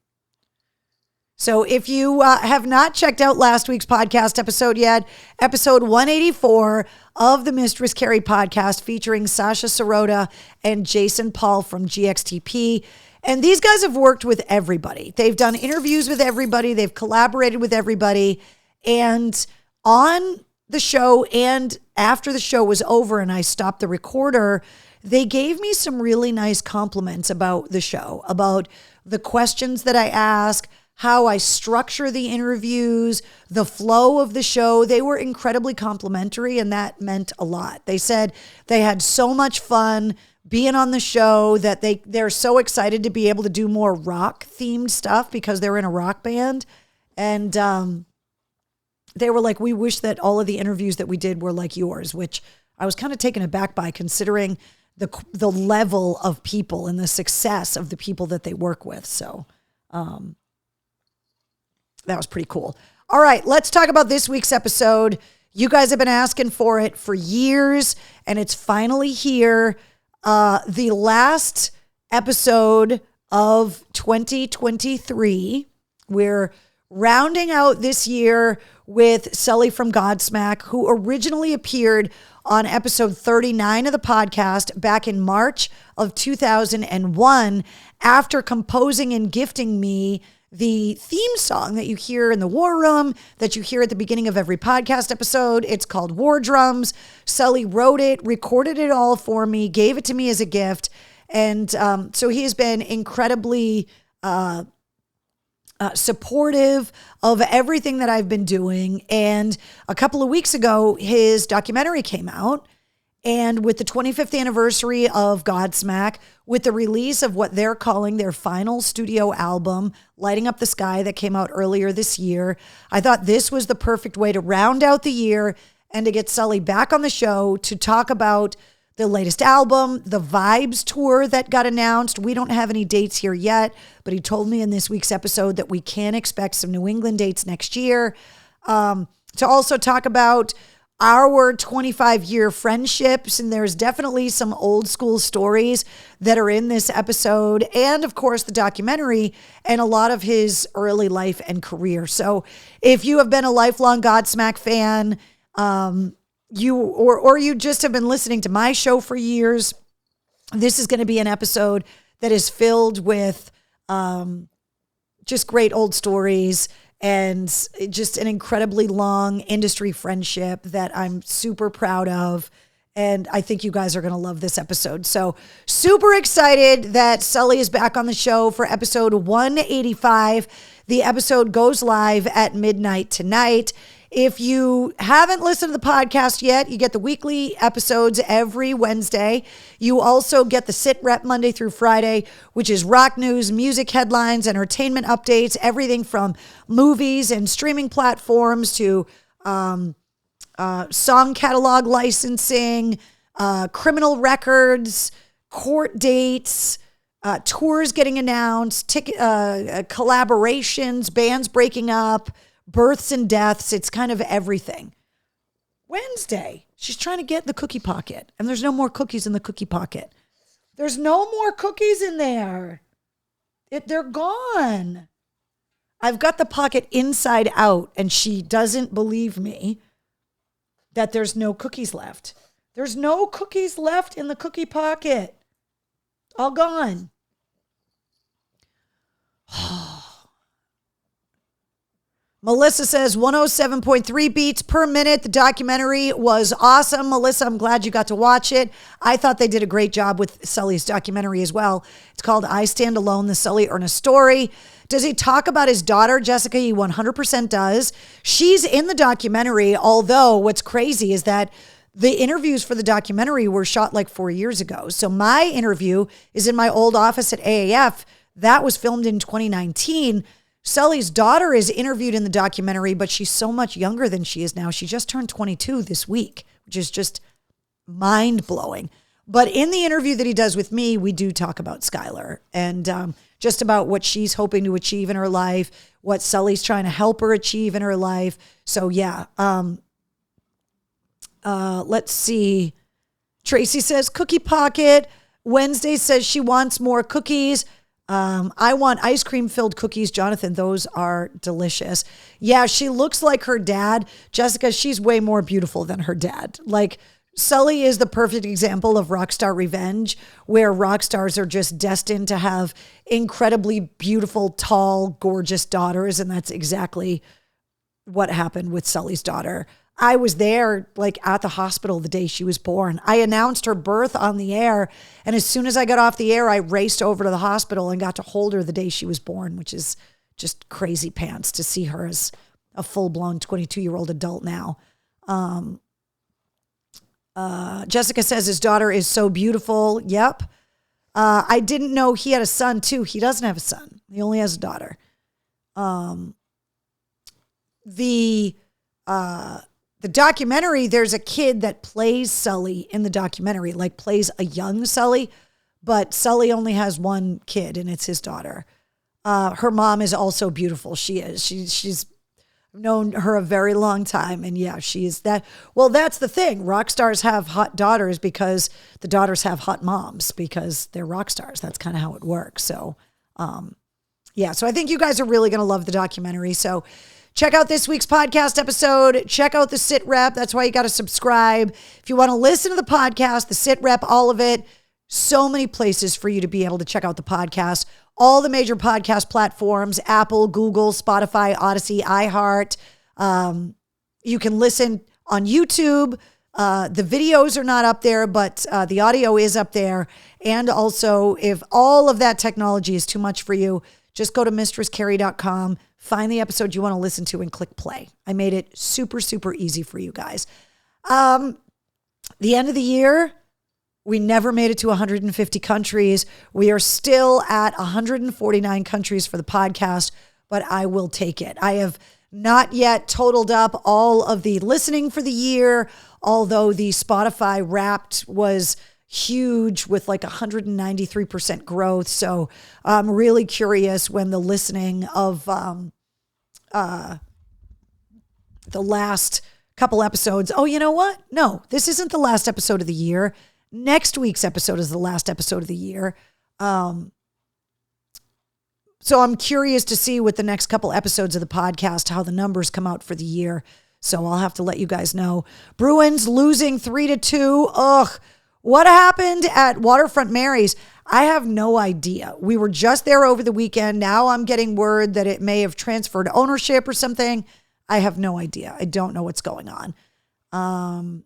So if you have not checked out last week's podcast episode yet, episode 184 of the Mistress Carrie podcast featuring Sasha Sirota and Jason Paul from GXTP. And these guys have worked with everybody. They've done interviews with everybody. They've collaborated with everybody. And on the show and after the show was over and I stopped the recorder, they gave me some really nice compliments about the show, about the questions that I ask, how I structure the interviews, the flow of the show. They were incredibly complimentary, and that meant a lot. They said they had so much fun being on the show, that they're so excited to be able to do more rock themed stuff because they're in a rock band. And they were like, we wish that all of the interviews that we did were like yours, which I was kind of taken aback by, considering the level of people and the success of the people that they work with. So that was pretty cool. All right, let's talk about this week's episode. You guys have been asking for it for years, and it's finally here. The last episode of 2023. We're rounding out this year with Sully from Godsmack, who originally appeared on episode 39 of the podcast back in March of 2001 after composing and gifting me the theme song that you hear in the War Room, that you hear at the beginning of every podcast episode. It's called War Drums. Sully wrote it, recorded it all for me, gave it to me as a gift. And so he has been incredibly supportive of everything that I've been doing. And a couple of weeks ago, his documentary came out. And with the 25th anniversary of Godsmack, with the release of what they're calling their final studio album, Lighting Up the Sky, that came out earlier this year, I thought this was the perfect way to round out the year and to get Sully back on the show to talk about the latest album, the Vibes tour that got announced. We don't have any dates here yet, but he told me in this week's episode that we can expect some New England dates next year. To also talk about our 25-year friendships, and there's definitely some old school stories that are in this episode, and of course the documentary and a lot of his early life and career. So if you have been a lifelong Godsmack fan, you just have been listening to my show for years, this is going to be an episode that is filled with just great old stories and just an incredibly long industry friendship that I'm super proud of. And I think you guys are going to love this episode. So super excited that Sully is back on the show for episode 185. The episode goes live at midnight tonight. If you haven't listened to the podcast yet, you get the weekly episodes every Wednesday. You also get the Sit Rep Monday through Friday, which is rock news, music headlines, entertainment updates, everything from movies and streaming platforms to song catalog licensing, criminal records, court dates, tours getting announced, collaborations, bands breaking up, births and deaths. It's kind of everything. Wednesday, she's trying to get in the cookie pocket, and there's no more cookies in the cookie pocket. There's no more cookies in there. They're gone. I've got the pocket inside out, and she doesn't believe me that there's no cookies left. There's no cookies left in the cookie pocket. All gone. Melissa says 107.3 beats per minute. The documentary was awesome. Melissa, I'm glad you got to watch it. I thought they did a great job with Sully's documentary as well. It's called I Stand Alone, the Sully Erna story. Does he talk about his daughter, Jessica? He 100% does. She's in the documentary, although what's crazy is that the interviews for the documentary were shot like 4 years ago. So my interview is in my old office at AAF. That was filmed in 2019. Sully's daughter is interviewed in the documentary, but she's so much younger than she is now. She just turned 22 this week, which is just mind-blowing. But in the interview that he does with me, we do talk about Skylar and just about what she's hoping to achieve in her life, what Sully's trying to help her achieve in her life. So yeah, let's see. Tracy says cookie pocket. Wednesday says she wants more cookies. I want ice cream filled cookies, Jonathan. Those are delicious. Yeah, she looks like her dad. Jessica, she's way more beautiful than her dad. Like Sully is the perfect example of rock star revenge, where rock stars are just destined to have incredibly beautiful, tall, gorgeous daughters. And that's exactly what happened with Sully's daughter. I was there like at the hospital the day she was born. I announced her birth on the air. And as soon as I got off the air, I raced over to the hospital and got to hold her the day she was born, which is just crazy pants to see her as a full-blown 22-year-old adult now. Jessica says his daughter is so beautiful. Yep. I didn't know he had a son too. He doesn't have a son. He only has a daughter. The documentary, there's a kid that plays Sully in the documentary, like plays a young Sully, but Sully only has one kid and it's his daughter. Her mom is also beautiful. She is. She's known her a very long time. And yeah, she is that. Well, that's the thing. Rock stars have hot daughters because the daughters have hot moms because they're rock stars. That's kind of how it works. So, Yeah, so I think you guys are really going to love the documentary. So check out this week's podcast episode. Check out the Sit Rep. That's why you got to subscribe. If you want to listen to the podcast, the Sit Rep, all of it, so many places for you to be able to check out the podcast. All the major podcast platforms, Apple, Google, Spotify, Odyssey, iHeart. You can listen on YouTube. The videos are not up there, but the audio is up there. And also, if all of that technology is too much for you, just go to mistresscarrie.com, find the episode you want to listen to, and click play. I made it super, super easy for you guys. The end of the year, we never made it to 150 countries. We are still at 149 countries for the podcast, but I will take it. I have not yet totaled up all of the listening for the year, although the Spotify Wrapped was huge with like 193% growth. So I'm really curious when the listening of the last couple episodes. Oh, you know what? No, this isn't the last episode of the year. Next week's episode is the last episode of the year. So I'm curious to see with the next couple episodes of the podcast, how the numbers come out for the year. So I'll have to let you guys know. Bruins losing 3-2. Ugh. What happened at Waterfront Mary's? I have no idea. We were just there over the weekend. Now I'm getting word that it may have transferred ownership or something. I have no idea. I don't know what's going on.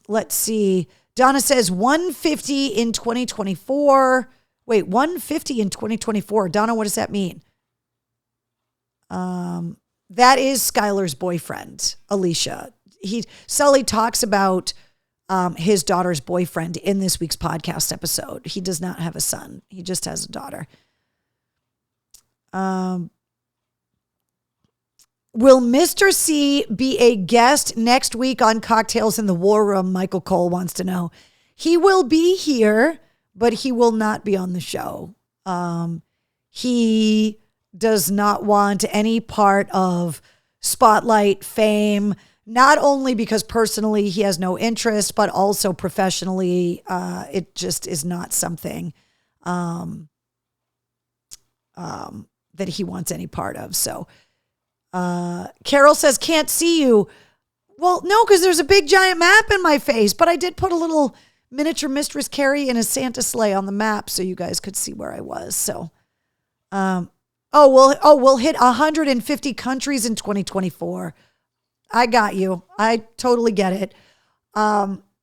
Let's see. Donna says 150 in 2024. Wait, 150 in 2024. Donna, what does that mean? That is Skylar's boyfriend, Alicia. Sully talks about his daughter's boyfriend in this week's podcast episode. He does not have a son. He just has a daughter. Will Mr. C be a guest next week on Cocktails in the War Room? Michael Cole wants to know. He will be here, but he will not be on the show. He does not want any part of spotlight, fame, not only because personally he has no interest, but also professionally, it just is not something that he wants any part of. So Carol says, can't see you. Well, no, because there's a big giant map in my face, but I did put a little miniature Mistress Carrie in a Santa sleigh on the map so you guys could see where I was. So, we'll hit 150 countries in 2024. I got you. I totally get it.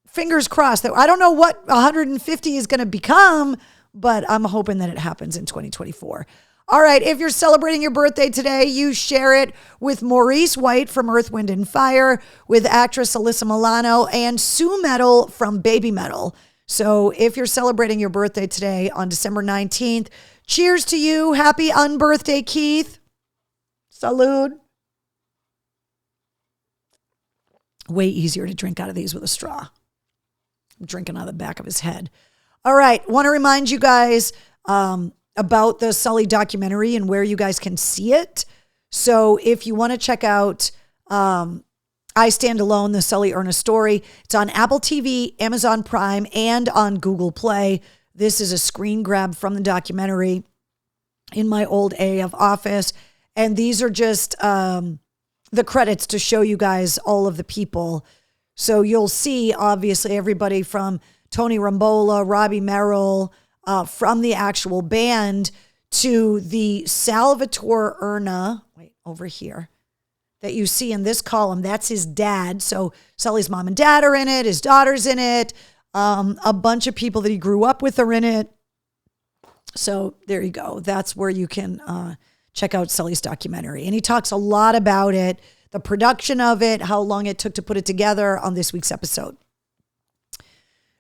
Fingers crossed. That I don't know what 150 is going to become, but I'm hoping that it happens in 2024. All right. If you're celebrating your birthday today, you share it with Maurice White from Earth, Wind, and Fire, with actress Alyssa Milano, and Sue Metal from Baby Metal. So if you're celebrating your birthday today on December 19th, cheers to you. Happy unbirthday, Keith. Salud. Way easier to drink out of these with a straw. I'm drinking out of the back of his head. All right. Want to remind you guys about the Sully documentary and where you guys can see it. So if you want to check out I Stand Alone, the Sully Ernest story, it's on Apple TV, Amazon Prime, and on Google Play. This is a screen grab from the documentary in my old AF office. And these are just the credits to show you guys all of the people. So you'll see, obviously, everybody from Tony Rambola, Robbie Merrill, from the actual band, to the Salvatore Erna, wait, over here, that you see in this column. That's his dad. So Sully's mom and dad are in it. His daughter's in it. A bunch of people that he grew up with are in it. So there you go. That's where you can check out Sully's documentary. And he talks a lot about it, the production of it, how long it took to put it together on this week's episode.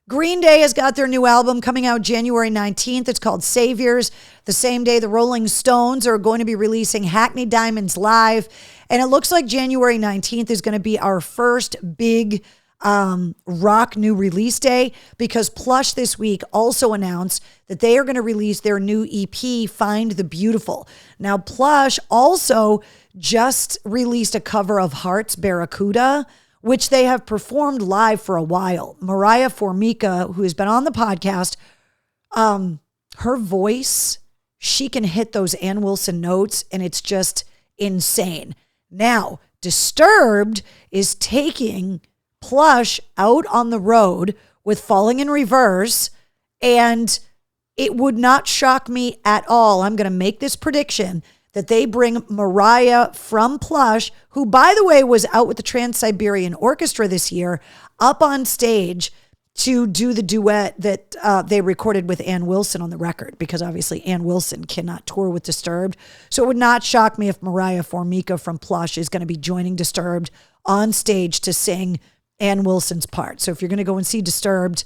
Green Day has got their new album coming out January 19th. It's called Saviors. The same day, the Rolling Stones are going to be releasing Hackney Diamonds Live. And it looks like January 19th is going to be our first big rock new release day, because Plush this week also announced that they are going to release their new EP, Find the Beautiful. Now, Plush also just released a cover of Heart's Barracuda, which they have performed live for a while. Mariah Formica, who has been on the podcast, her voice she can hit those Ann Wilson notes, and it's just insane. Now, Disturbed is taking Plush out on the road with Falling in Reverse, and it would not shock me at all. I'm going to make this prediction that they bring Mariah from Plush, who, by the way, was out with the Trans-Siberian Orchestra this year, up on stage to do the duet that they recorded with Ann Wilson on the record, because obviously Ann Wilson cannot tour with Disturbed. So it would not shock me if Mariah Formica from Plush is going to be joining Disturbed on stage to sing Ann Wilson's part. So if you're going to go and see Disturbed,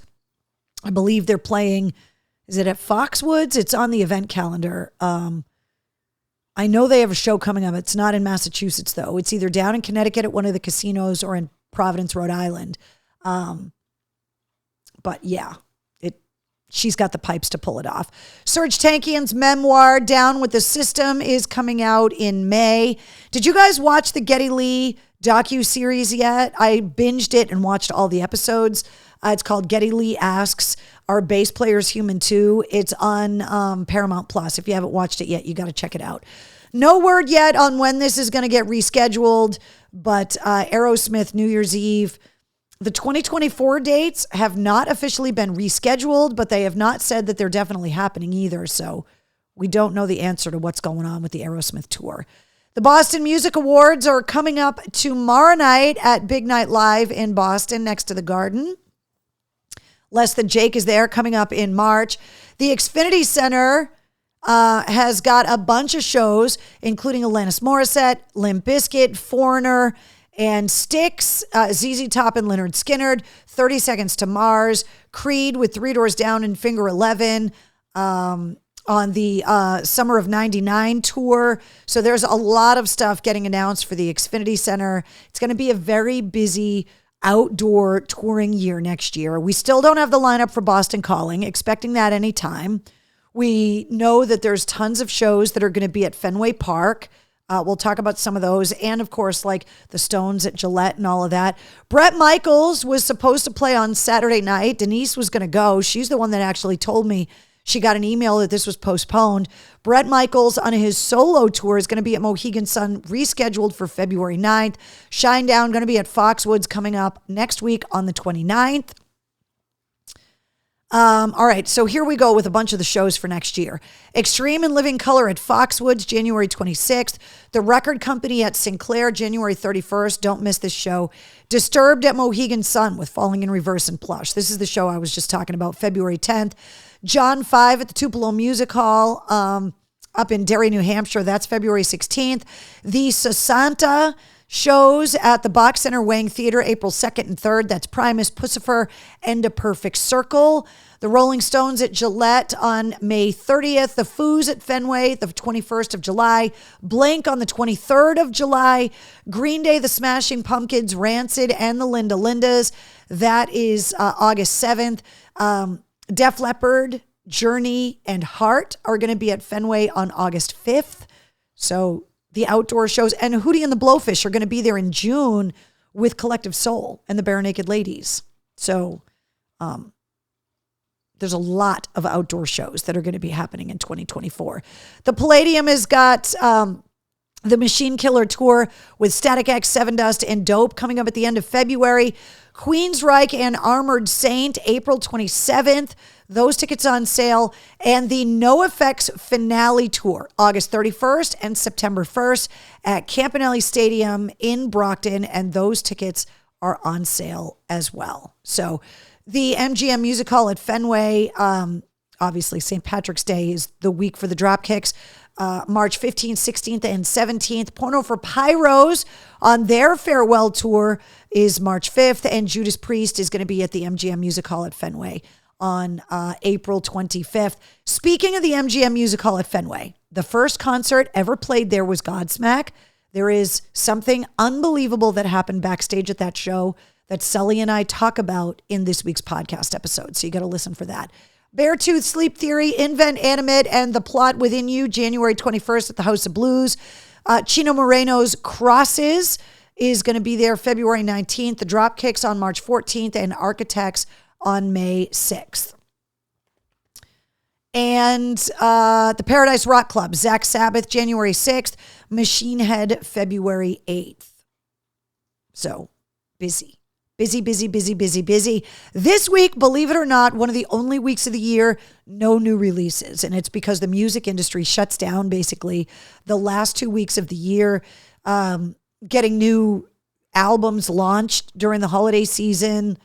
I believe they're playing, is it at Foxwoods? It's on the event calendar. I know they have a show coming up. It's not in Massachusetts, though. It's either down in Connecticut at one of the casinos or in Providence, Rhode Island. But yeah, she's got the pipes to pull it off. Serj Tankian's memoir, Down with the System, is coming out in May. Did you guys watch the Geddy Lee docuseries yet? I binged it and watched all the episodes. It's called Geddy Lee Asks, Are Bass Players Human Too? It's on Paramount Plus. If you haven't watched it yet, you got to check it out. No word yet on when this is going to get rescheduled, but Aerosmith New Year's Eve. The 2024 dates have not officially been rescheduled, but they have not said that they're definitely happening either. So we don't know the answer to what's going on with the Aerosmith tour. The Boston Music Awards are coming up tomorrow night at Big Night Live in Boston next to the Garden. Less Than Jake is there coming up in March. The Xfinity Center has got a bunch of shows, including Alanis Morissette, Limp Bizkit, Foreigner, and Styx, ZZ Top and Lynyrd Skynyrd, 30 Seconds to Mars, Creed with Three Doors Down and Finger 11 on the Summer of 99 tour. So there's a lot of stuff getting announced for the Xfinity Center. It's going to be a very busy outdoor touring year next year. We still don't have the lineup for Boston Calling, expecting that anytime. We know that there's tons of shows that are going to be at Fenway Park. We'll talk about some of those. And of course, like the Stones at Gillette and all of that. Bret Michaels was supposed to play on Saturday night. Denise was going to go. She's the one that actually told me she got an email that this was postponed. Bret Michaels on his solo tour is going to be at Mohegan Sun, rescheduled for February 9th. Shinedown going to be at Foxwoods coming up next week on the 29th. All right, so here we go with a bunch of the shows for next year. Extreme and Living Color at Foxwoods, January 26th. The Record Company at Sinclair, January 31st. Don't miss this show. Disturbed at Mohegan Sun with Falling in Reverse and Plush. This is the show I was just talking about, February 10th. John 5 at the Tupelo Music Hall up in Derry, New Hampshire. That's February 16th. The Sasanta shows at the Bach Center Wang Theater, April 2nd and 3rd. That's Primus, Pucifer, and A Perfect Circle. The Rolling Stones at Gillette on May 30th. The Foos at Fenway, the 21st of July. Blank on the 23rd of July. Green Day, the Smashing Pumpkins, Rancid, and the Linda Lindas. That is August 7th. Def Leppard, Journey, and Heart are going to be at Fenway on August 5th. So the outdoor shows, and Hootie and the Blowfish are going to be there in June with Collective Soul and the Bare Naked Ladies. So there's a lot of outdoor shows that are going to be happening in 2024. The Palladium has got the Machine Killer Tour with Static X, Seven Dust, and Dope coming up at the end of February. Queensryche and Armored Saint, April 27th. Those tickets on sale. And the NoFX Finale Tour, August 31st and September 1st at Campanelli Stadium in Brockton. And those tickets are on sale as well. So the MGM Music Hall at Fenway, obviously St. Patrick's Day is the week for the Dropkicks. March 15th, 16th, and 17th. Porno for Pyros on their farewell tour is March 5th, and Judas Priest is going to be at the MGM Music Hall at Fenway on April 25th. Speaking of the MGM Music Hall at Fenway, the first concert ever played there was Godsmack. There is something unbelievable that happened backstage at that show that Sully and I talk about in this week's podcast episode, so you got to listen for that. Beartooth, Sleep Theory, Invent Animate, and The Plot Within You, January 21st at the House of Blues. Chino Moreno's Crosses is going to be there February 19th. The Dropkicks on March 14th, and Architects on May 6th. And the Paradise Rock Club, Zach Sabbath, January 6th, Machine Head, February 8th. So busy. Busy. This week, believe it or not, one of the only weeks of the year, no new releases. And it's because the music industry shuts down basically the last 2 weeks of the year. Getting new albums launched during the holiday season,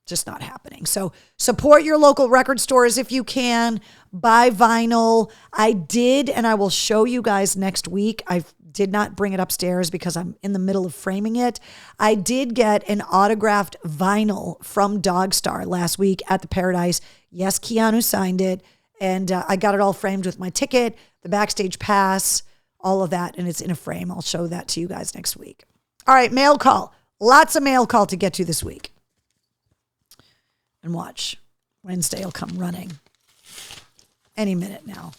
just not happening. So support your local record stores if you can. Buy vinyl. I did, and I will show you guys next week. I did not bring it upstairs because I'm in the middle of framing it. I did get an autographed vinyl from Dogstar last week at the Paradise. Yes, Keanu signed it, and I got it all framed with my ticket, the backstage pass, all of that, and it's in a frame. I'll show that to you guys next week. All right, mail call. Lots of mail call to get to this week. And watch. Wednesday will come running. Any minute now.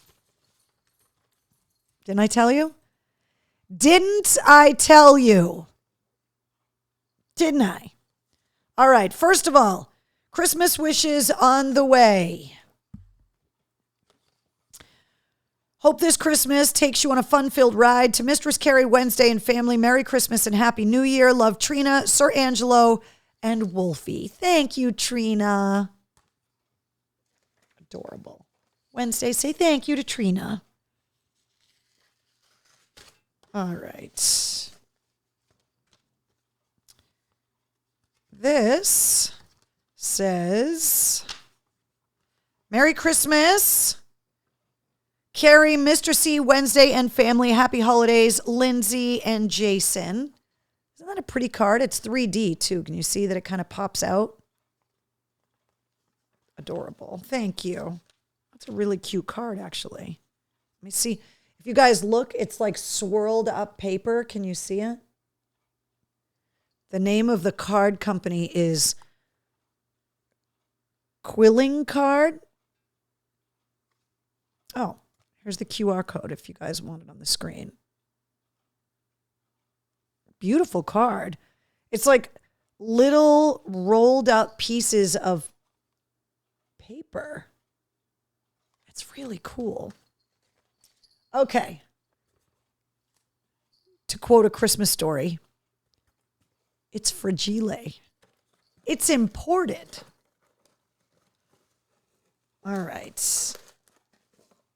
Didn't I tell you? Didn't I tell you? Didn't I? All right. First of all, Christmas wishes on the way. Hope this Christmas takes you on a fun-filled ride to Mistress Carrie Wednesday and family. Merry Christmas and Happy New Year. Love, Trina, Sir Angelo, and Wolfie. Thank you, Trina. Adorable. Wednesday, say thank you to Trina. All right. This says, Merry Christmas. Carrie, Mr. C, Wednesday, and family. Happy holidays, Lindsay and Jason. Isn't that a pretty card? It's 3D too. Can you see that it kind of pops out? Adorable. Thank you. That's a really cute card, actually. Let me see. If you guys look, it's like swirled up paper. Can you see it? The name of the card company is Quilling Card. Oh, here's the QR code if you guys want it on the screen. Beautiful card. It's like little rolled up pieces of paper. It's really cool. Okay. To quote A Christmas Story, it's fragile. It's imported. All right.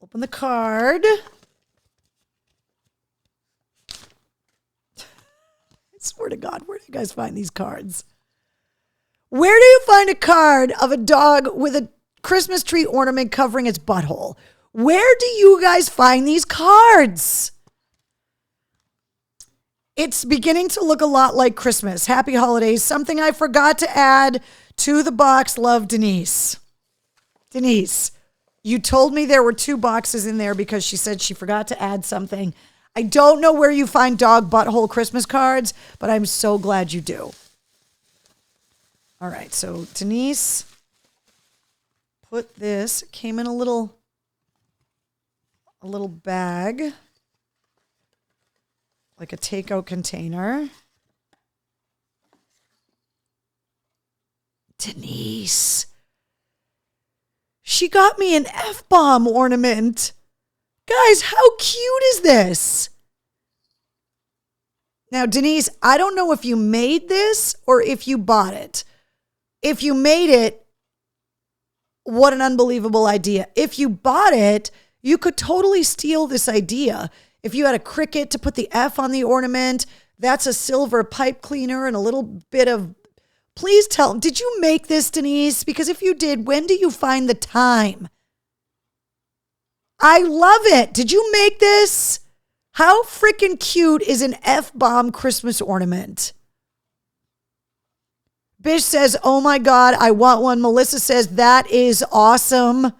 Open the card. I swear to God, where do you guys find these cards? Where do you find a card of a dog with a Christmas tree ornament covering its butthole? Where do you guys find these cards? It's beginning to look a lot like Christmas. Happy holidays. Something I forgot to add to the box. Love, Denise. Denise, you told me there were 2 boxes in there because she said she forgot to add something. I don't know where you find dog butthole Christmas cards, but I'm so glad you do. All right, so Denise put this, came in a little bag, like a takeout container. Denise, she got me an F-bomb ornament. Guys, how cute is this? Now, Denise, I don't know if you made this or if you bought it. If you made it, what an unbelievable idea. If you bought it, you could totally steal this idea. If you had a cricket to put the F on the ornament, that's a silver pipe cleaner and a little bit of... Please tell, did you make this, Denise? Because if you did, when do you find the time? I love it. Did you make this? How freaking cute is an F-bomb Christmas ornament? Bish says, oh my God, I want one. Melissa says, that is awesome.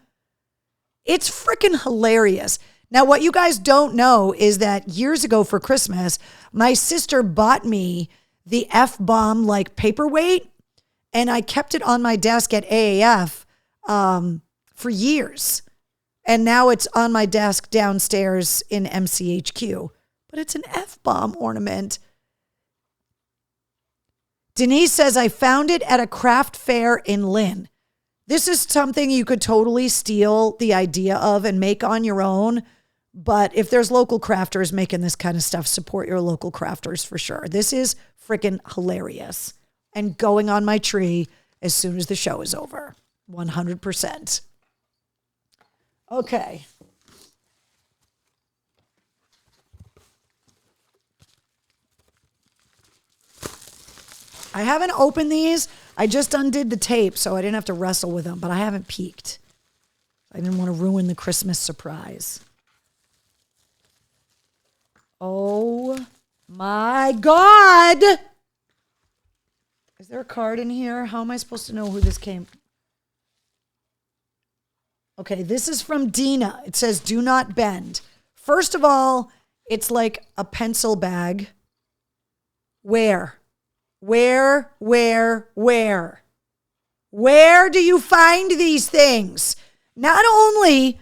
It's freaking hilarious. Now, what you guys don't know is that years ago for Christmas, my sister bought me the F-bomb like paperweight, and I kept it on my desk at AAF for years. And now it's on my desk downstairs in MCHQ. But it's an F-bomb ornament. Denise says, I found it at a craft fair in Lynn. This is something you could totally steal the idea of and make on your own. But if there's local crafters making this kind of stuff, support your local crafters for sure. This is freaking hilarious and going on my tree as soon as the show is over. 100%. Okay. I haven't opened these. I just undid the tape, so I didn't have to wrestle with them, but I haven't peeked. I didn't want to ruin the Christmas surprise. Oh my God. Is there a card in here? How am I supposed to know who this came? Okay, this is from Dina. It says, do not bend. First of all, it's like a pencil bag. Where? Where do you find these things? Not only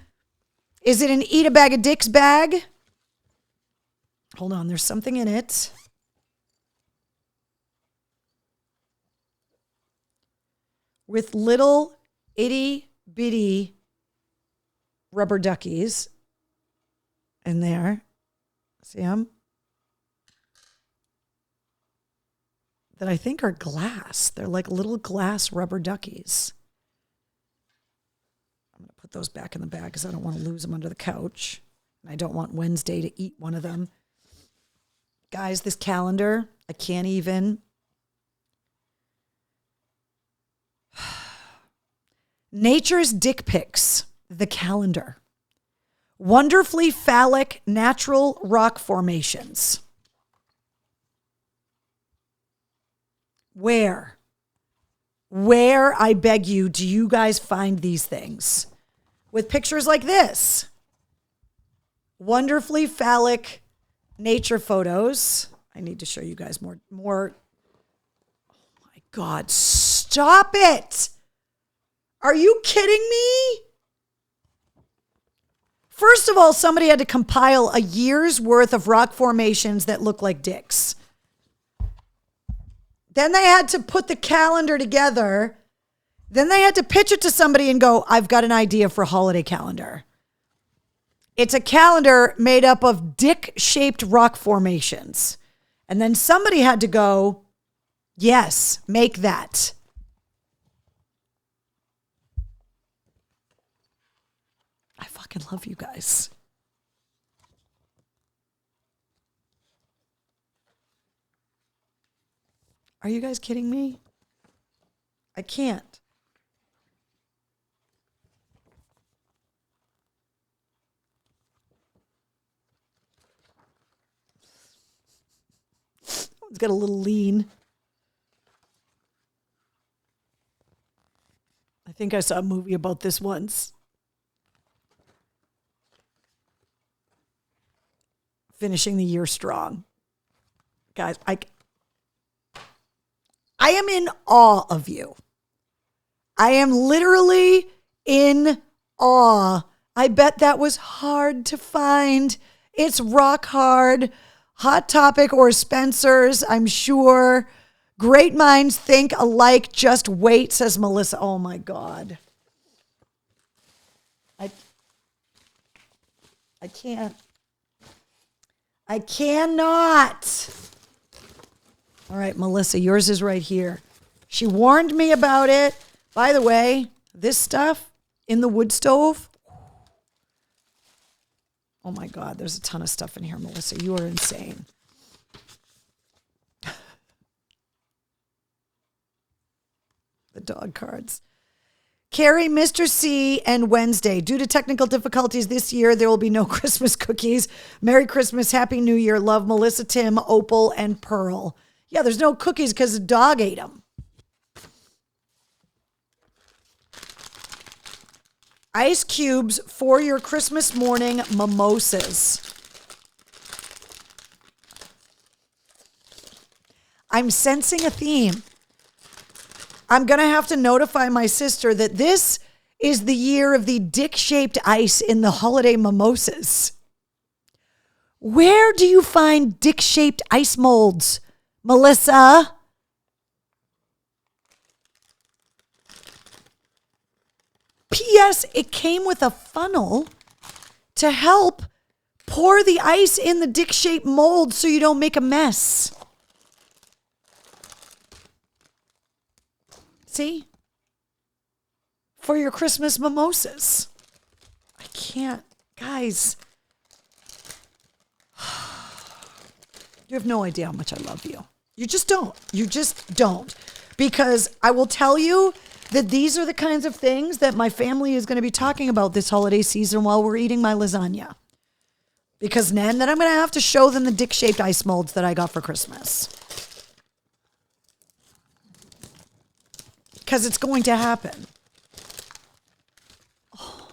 is it an Eat a Bag of Dicks bag. Hold on, there's something in it. With little itty bitty rubber duckies in there. See them? That I think are glass. They're like little glass rubber duckies. I'm going to put those back in the bag because I don't want to lose them under the couch. And I don't want Wednesday to eat one of them. Guys, this calendar, I can't even. Nature's Dick Pics, the calendar. Wonderfully phallic natural rock formations. Where, I beg you, do you guys find these things? With pictures like this. Wonderfully phallic nature photos. I need to show you guys more. Oh my God, stop it. Are you kidding me? First of all, somebody had to compile a year's worth of rock formations that look like dicks. Then they had to put the calendar together. Then they had to pitch it to somebody and go, I've got an idea for a holiday calendar. It's a calendar made up of dick-shaped rock formations. And then somebody had to go, yes, make that. I fucking love you guys. Are you guys kidding me? I can't. It's got a little lean. I think I saw a movie about this once. Finishing the year strong. Guys, I am in awe of you. I am literally in awe. I bet that was hard to find. It's rock hard. Hot Topic or Spencer's, I'm sure. Great minds think alike. Just wait, says Melissa. Oh my God. I can't. I cannot. All right, Melissa, yours is right here. She warned me about it. By the way, this stuff in the wood stove. Oh my God, there's a ton of stuff in here, Melissa. You are insane. The dog cards. Carrie, Mr. C, and Wednesday. Due to technical difficulties this year, there will be no Christmas cookies. Merry Christmas, Happy New Year. Love, Melissa, Tim, Opal, and Pearl. Yeah, there's no cookies because the dog ate them. Ice cubes for your Christmas morning mimosas. I'm sensing a theme. I'm going to have to notify my sister that this is the year of the dick-shaped ice in the holiday mimosas. Where do you find dick-shaped ice molds, Melissa? P.S. It came with a funnel to help pour the ice in the dick-shaped mold so you don't make a mess. See? For your Christmas mimosas. I can't. Guys. You have no idea how much I love you. You just don't. You just don't. Because I will tell you that these are the kinds of things that my family is going to be talking about this holiday season while we're eating my lasagna. Because then I'm going to have to show them the dick-shaped ice molds that I got for Christmas. Because it's going to happen. Oh.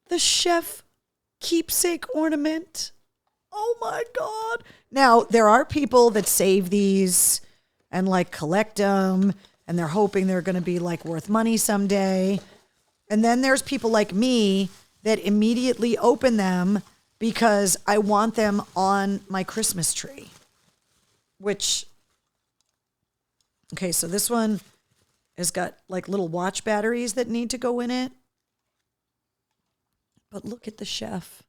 The chef keepsake ornament. Oh my God. Now, there are people that save these and like collect them and they're hoping they're going to be like worth money someday. And then there's people like me that immediately open them because I want them on my Christmas tree. Which, okay, so this one has got like little watch batteries that need to go in it. But look at the chef.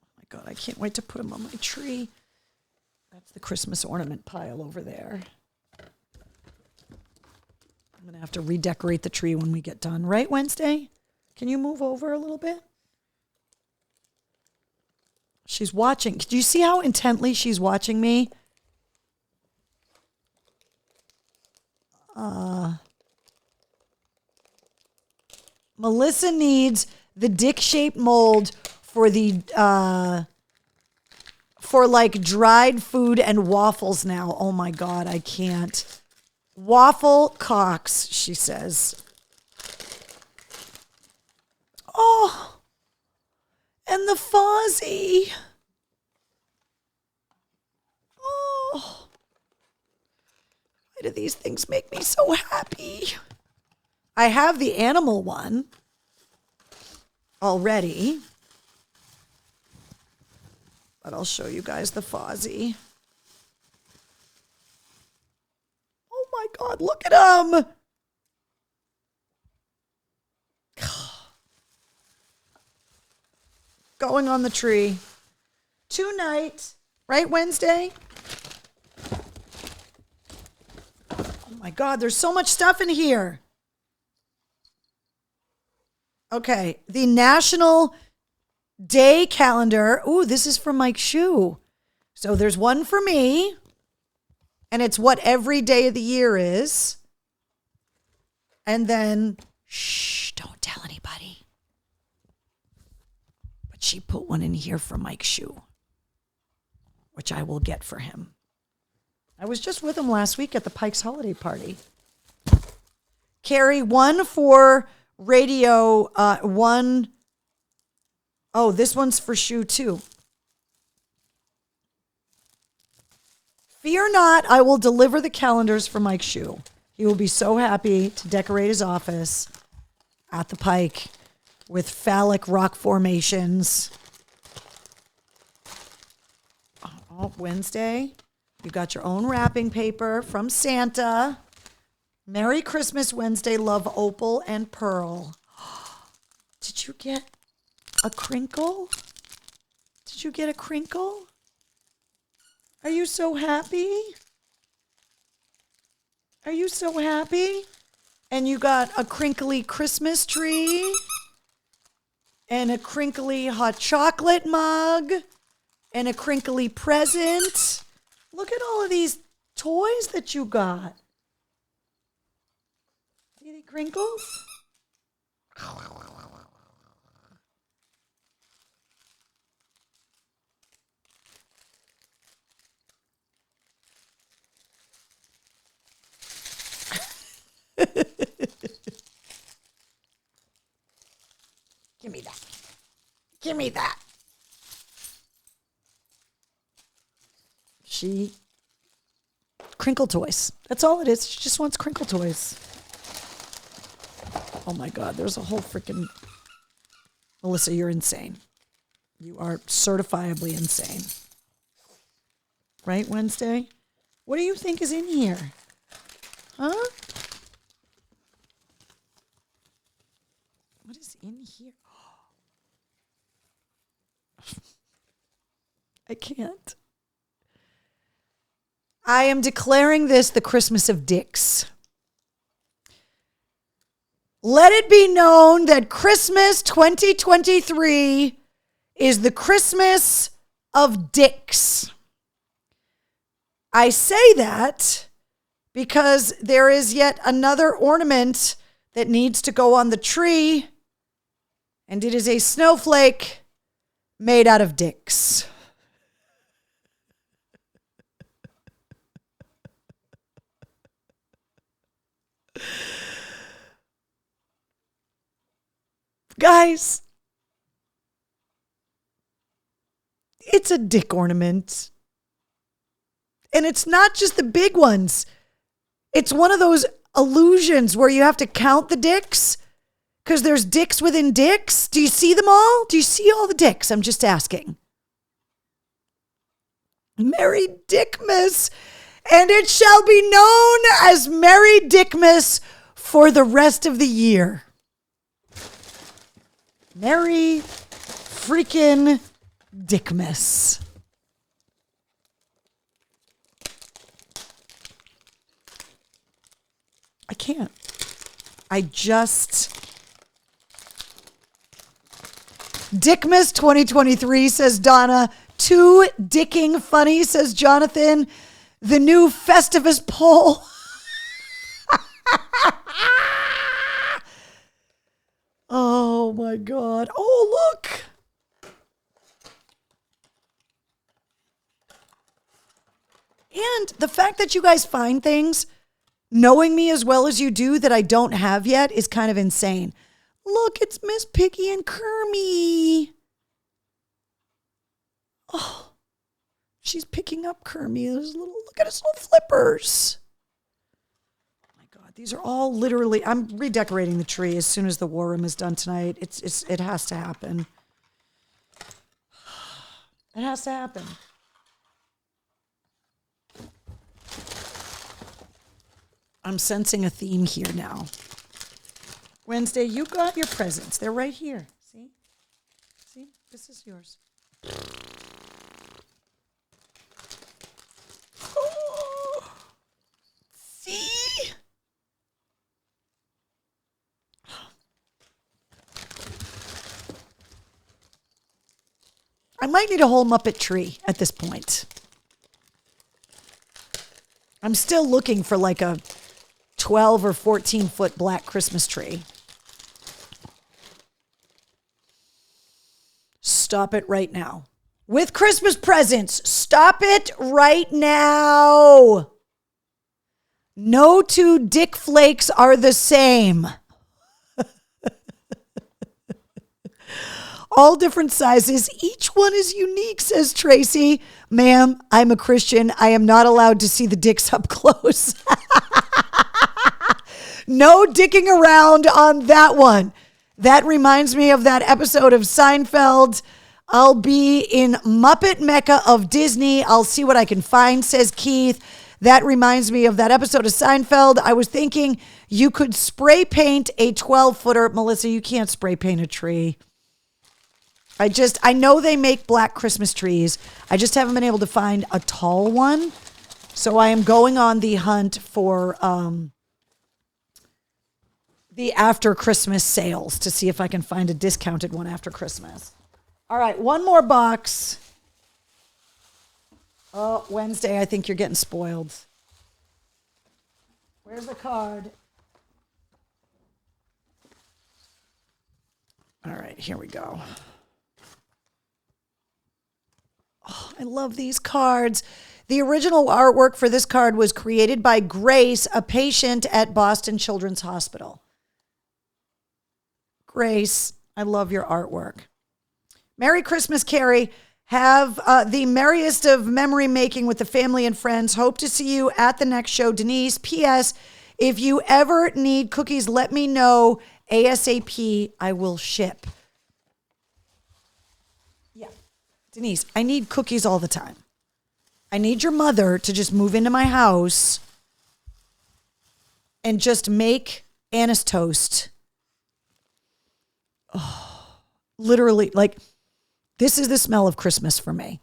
Oh my God, I can't wait to put him on my tree. That's the Christmas ornament pile over there. I'm going to have to redecorate the tree when we get done. Right, Wednesday? Can you move over a little bit? She's watching. Do you see how intently she's watching me? Melissa needs the dick-shaped mold for the for like dried food and waffles now. Oh my God, I can't. Waffle cocks, she says. Oh, and the Fozzie. Oh, why do these things make me so happy? I have the animal one already, but I'll show you guys the Fozzie. Oh my God, look at him. Going on the tree tonight, right, Wednesday? Oh my God, there's so much stuff in here. Okay, the National Day Calendar. Ooh, this is from Mike Shue. So there's one for me, and it's what every day of the year is. And then, shh, don't tell anybody. But she put one in here for Mike Shue, which I will get for him. I was just with him last week at the Pikes holiday party. Carrie, one for radio, one. Oh, this one's for Shue too. Fear not, I will deliver the calendars for Mike Shue. He will be so happy to decorate his office at the Pike with phallic rock formations. Oh, Wednesday, you got your own wrapping paper from Santa. Merry Christmas, Wednesday, love Opal and Pearl. Did you get a crinkle? Did you get a crinkle? Are you so happy? Are you so happy? And you got a crinkly Christmas tree and a crinkly hot chocolate mug and a crinkly present. Look at all of these toys that you got. See the crinkles? Give me that. Give me that. Crinkle toys. That's all it is. She just wants crinkle toys. Oh my God, there's a whole freaking... Melissa, you're insane. You are certifiably insane. Right, Wednesday? What do you think is in here? Huh? What is in here? I can't. I am declaring this the Christmas of dicks. Let it be known that Christmas 2023 is the Christmas of dicks. I say that because there is yet another ornament that needs to go on the tree, and it is a snowflake made out of dicks. Guys, it's a dick ornament. And it's not just the big ones. It's one of those illusions where you have to count the dicks because there's dicks within dicks. Do you see them all? Do you see all the dicks? I'm just asking. Merry Dickmas. And it shall be known as Merry Dickmas for the rest of the year. Merry freaking Dickmas. I can't. Dickmas 2023, says Donna. Too dicking funny, says Jonathan. The new Festivus poll. Oh my God. Oh, look. And the fact that you guys find things, knowing me as well as you do, that I don't have yet is kind of insane. Look, it's Miss Piggy and Kermie. Oh, she's picking up Kermie. Look at his little flippers. These are all literally, I'm redecorating the tree as soon as the war room is done tonight. It has to happen. It has to happen. I'm sensing a theme here now. Wednesday, you got your presents. They're right here. See? See? This is yours. Oh. See? I might need a whole Muppet tree at this point. I'm still looking for like a 12 or 14 foot black Christmas tree. Stop it right now. With Christmas presents, stop it right now. No two dick flakes are the same. All different sizes. Each one is unique, says Tracy. Ma'am, I'm a Christian. I am not allowed to see the dicks up close. No dicking around on that one. That reminds me of that episode of Seinfeld. I'll be in Muppet Mecca of Disney. I'll see what I can find, says Keith. That reminds me of that episode of Seinfeld. I was thinking you could spray paint a 12-footer. Melissa, you can't spray paint a tree. I know they make black Christmas trees. I just haven't been able to find a tall one. So I am going on the hunt for the after Christmas sales to see if I can find a discounted one after Christmas. All right, one more box. Oh, Wednesday, I think you're getting spoiled. Where's the card? All right, here we go. Oh, I love these cards. The original artwork for this card was created by Grace, a patient at Boston Children's Hospital. Grace, I love your artwork. Merry Christmas, Carrie. Have the merriest of memory making with the family and friends. Hope to see you at the next show. Denise, P.S. If you ever need cookies, let me know ASAP. I will ship. Yeah. Denise, I need cookies all the time. I need your mother to just move into my house and just make anise toast. Oh, literally, like, this is the smell of Christmas for me.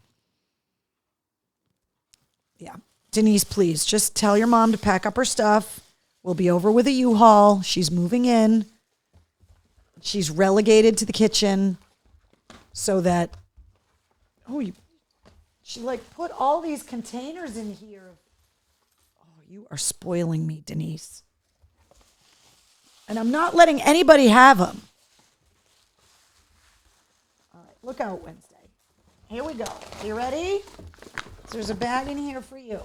Yeah. Denise, please just tell your mom to pack up her stuff. We'll be over with a U-Haul. She's moving in. She's relegated to the kitchen so that, she like put all these containers in here. Oh, you are spoiling me, Denise. And I'm not letting anybody have them. All right, look out, Wednesday. Here we go. You ready? There's a bag in here for you.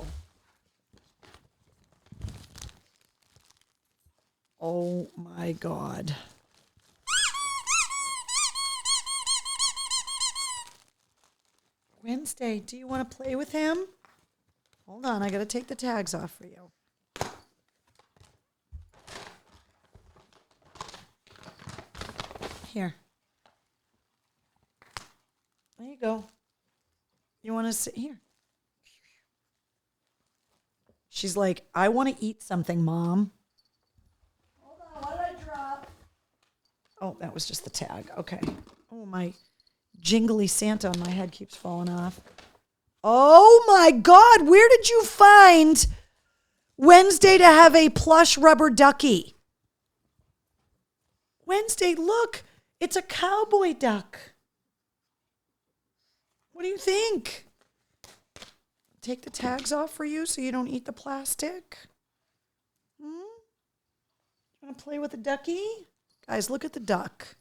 Oh my God. Wednesday, do you want to play with him? Hold on, I got to take the tags off for you. Here. There you go. You want to sit here? She's like, I want to eat something, Mom. Hold on, what did I drop? Oh, that was just the tag. Okay. Oh, my jingly Santa on my head keeps falling off. Oh, my God. Where did you find Wednesday to have a plush rubber ducky? Wednesday, look. It's a cowboy duck. What do you think? Take the tags off for you so you don't eat the plastic? You want to play with the ducky? Guys, look at the duck.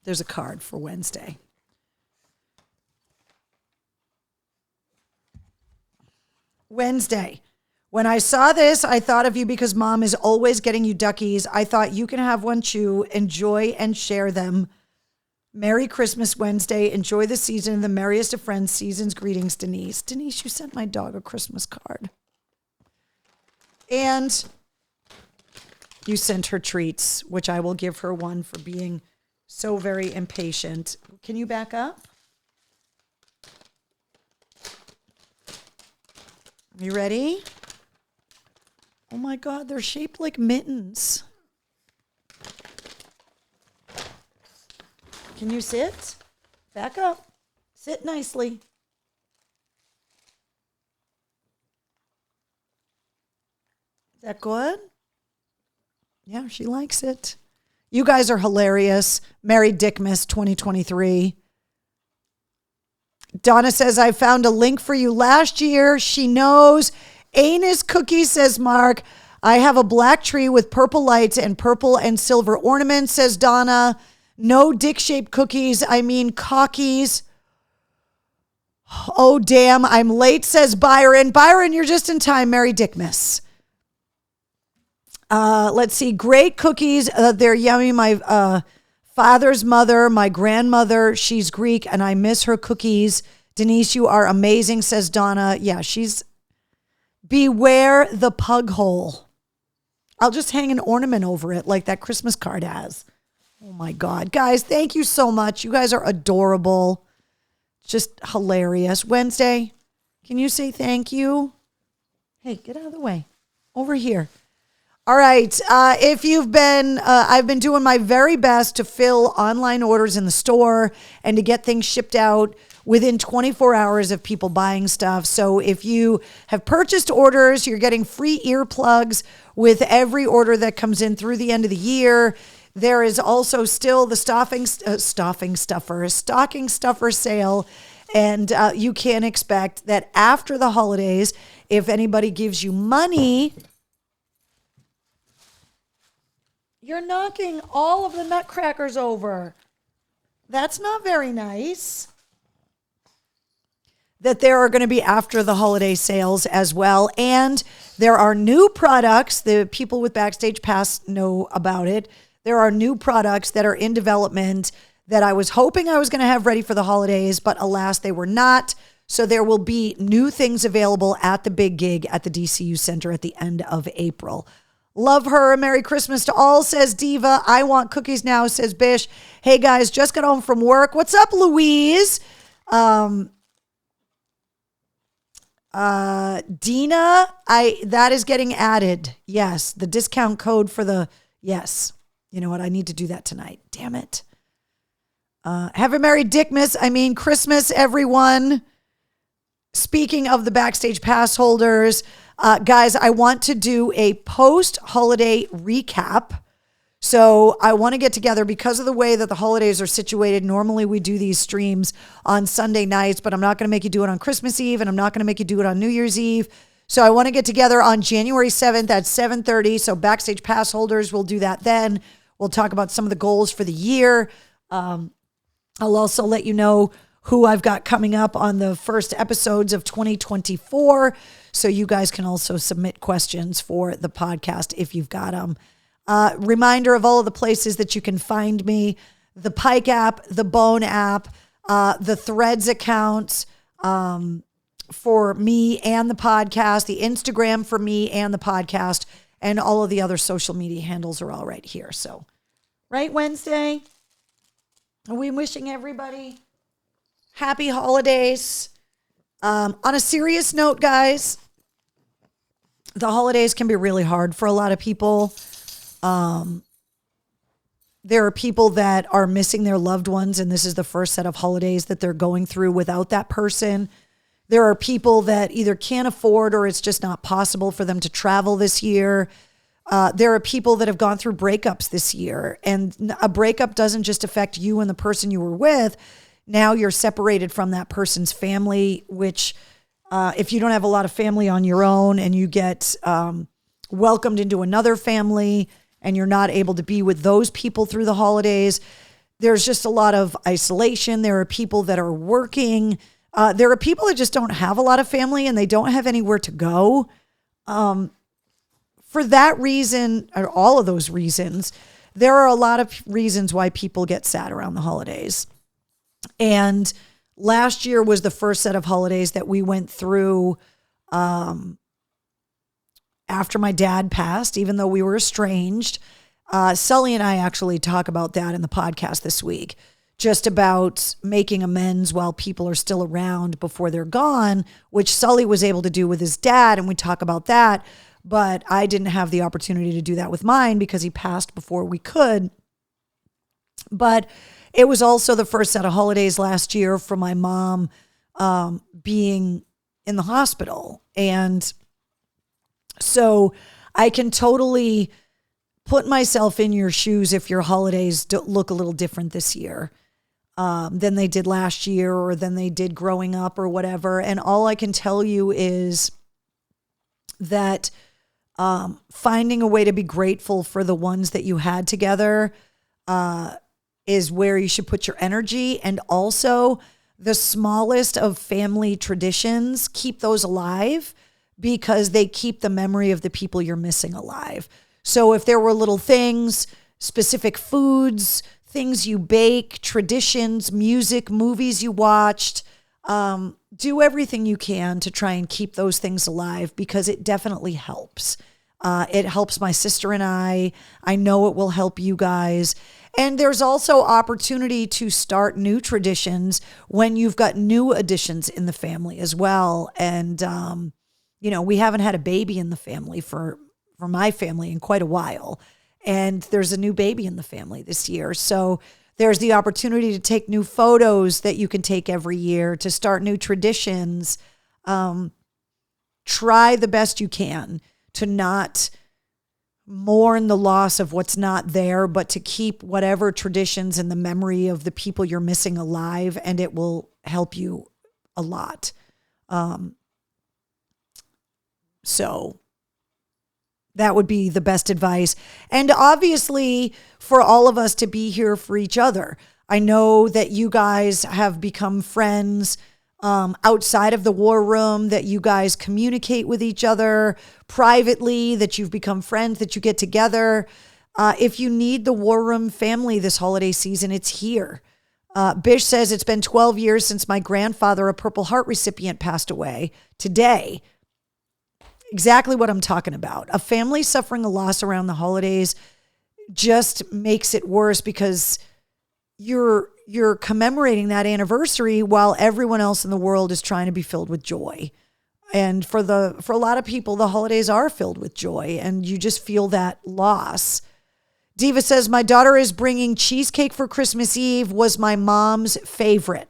There's a card for Wednesday. Wednesday. When I saw this, I thought of you because Mom is always getting you duckies. I thought you can have one too. Enjoy and share them. Merry Christmas, Wednesday. Enjoy the season. The merriest of friends. Season's greetings, Denise. Denise, you sent my dog a Christmas card. And you sent her treats, which I will give her one for being so very impatient. Can you back up? You ready? Oh my God, they're shaped like mittens. Can you sit? Back up. Sit nicely. Is that good? Yeah, she likes it. You guys are hilarious. Merry Dickmas 2023. Donna says, I found a link for you last year. She knows. Anus cookies, says Mark. I have a black tree with purple lights and purple and silver ornaments, says Donna. No dick-shaped cookies. I mean cockies. Oh, damn. I'm late, says Byron. Byron, you're just in time. Merry Dickmas. Let's see. Great cookies. They're yummy. My father's mother, my grandmother, she's Greek, and I miss her cookies. Denise, you are amazing, says Donna. Yeah, she's... Beware the pug hole. I'll just hang an ornament over it like that Christmas card has. Oh my God. Guys, thank you so much. You guys are adorable. Just hilarious. Wednesday, can you say thank you? Hey, get out of the way. Over here. All right. If you've been, I've been doing my very best to fill online orders in the store and to get things shipped out within 24 hours of people buying stuff. So if you have purchased orders, you're getting free earplugs with every order that comes in through the end of the year. There is also still the stocking stuffer sale. And you can expect that after the holidays, if anybody gives you money, you're knocking all of the nutcrackers over. That's not very nice. That there are going to be after the holiday sales as well. And there are new products. The people with Backstage Pass know about it. There are new products that are in development that I was hoping I was going to have ready for the holidays, but alas, they were not. So there will be new things available at the big gig at the DCU Center at the end of April. Love her. Merry Christmas to all, says Diva. I want cookies now, says Bish. Hey guys, just got home from work. What's up, Louise? Dina, that is getting added. Yes, the discount code for yes. You know what? I need to do that tonight. Damn it. Have a Merry Christmas, everyone. Speaking of the Backstage Pass holders, guys, I want to do a post-holiday recap. So I want to get together because of the way that the holidays are situated. Normally we do these streams on Sunday nights, but I'm not going to make you do it on Christmas Eve, and I'm not going to make you do it on New Year's Eve. So I want to get together on January 7th at 7:30. So Backstage Pass holders will do that then. We'll talk about some of the goals for the year. I'll also let you know who I've got coming up on the first episodes of 2024. So you guys can also submit questions for the podcast if you've got them. Reminder of all of the places that you can find me: the Pike app, the Bone app, the Threads account for me and the podcast, the Instagram for me and the podcast, and all of the other social media handles are all right here. So, right, Wednesday? Are we wishing everybody happy holidays? On a serious note, guys, the holidays can be really hard for a lot of people. There are people that are missing their loved ones, and this is the first set of holidays that they're going through without that person. There are people that either can't afford or it's just not possible for them to travel this year. There are people that have gone through breakups this year, and a breakup doesn't just affect you and the person you were with. Now you're separated from that person's family, which if you don't have a lot of family on your own and you get welcomed into another family and you're not able to be with those people through the holidays, there's just a lot of isolation. There are people that are working. There are people that just don't have a lot of family and they don't have anywhere to go. For that reason, or all of those reasons, there are a lot of reasons why people get sad around the holidays. And last year was the first set of holidays that we went through after my dad passed, even though we were estranged. Sully and I actually talk about that in the podcast this week, just about making amends while people are still around before they're gone, which Sully was able to do with his dad, and we talk about that. But I didn't have the opportunity to do that with mine because he passed before we could. But it was also the first set of holidays last year for my mom being in the hospital. And so I can totally put myself in your shoes if your holidays look a little different this year than they did last year or than they did growing up or whatever. And all I can tell you is that finding a way to be grateful for the ones that you had together is where you should put your energy. And also the smallest of family traditions, keep those alive because they keep the memory of the people you're missing alive. So if there were little things, specific foods, things you bake, traditions, music, movies you watched, do everything you can to try and keep those things alive because it definitely helps. It helps my sister and I. I know it will help you guys. And there's also opportunity to start new traditions when you've got new additions in the family as well. And, we haven't had a baby in the family for my family in quite a while. And there's a new baby in the family this year. So there's the opportunity to take new photos that you can take every year, to start new traditions. Try the best you can to not mourn the loss of what's not there, but to keep whatever traditions and the memory of the people you're missing alive, and it will help you a lot. So that would be the best advice. And obviously for all of us to be here for each other. I know that you guys have become friends outside of the war room, that you guys communicate with each other privately, that you've become friends, that you get together. If you need the war room family this holiday season, it's here. Bish says it's been 12 years since my grandfather, a Purple Heart recipient, passed away today. Exactly what I'm talking about. A family suffering a loss around the holidays just makes it worse because you're commemorating that anniversary while everyone else in the world is trying to be filled with joy. And for a lot of people, the holidays are filled with joy, and you just feel that loss. Diva says, my daughter is bringing cheesecake for Christmas Eve, was my mom's favorite.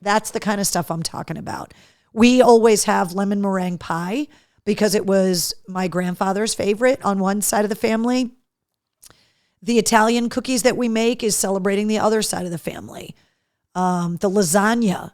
That's the kind of stuff I'm talking about. We always have lemon meringue pie because it was my grandfather's favorite on one side of the family. The Italian cookies that we make is celebrating the other side of the family. The lasagna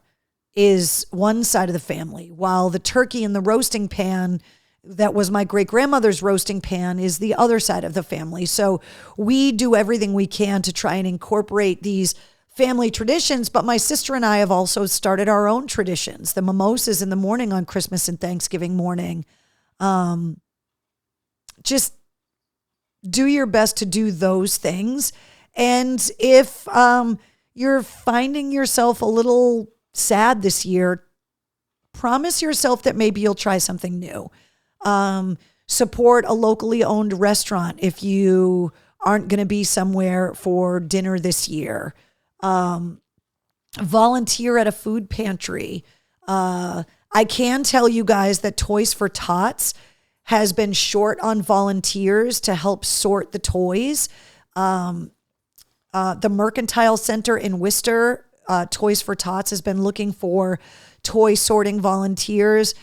is one side of the family, while the turkey in the roasting pan that was my great-grandmother's roasting pan is the other side of the family. So we do everything we can to try and incorporate these family traditions, but my sister and I have also started our own traditions. The mimosas in the morning on Christmas and Thanksgiving morning. Just do your best to do those things. And if you're finding yourself a little sad this year, promise yourself that maybe you'll try something new. Support a locally owned restaurant if you aren't going to be somewhere for dinner this year. Volunteer at a food pantry. I can tell you guys that Toys for Tots has been short on volunteers to help sort the toys. The Mercantile Center in Worcester, Toys for Tots has been looking for toy sorting volunteers.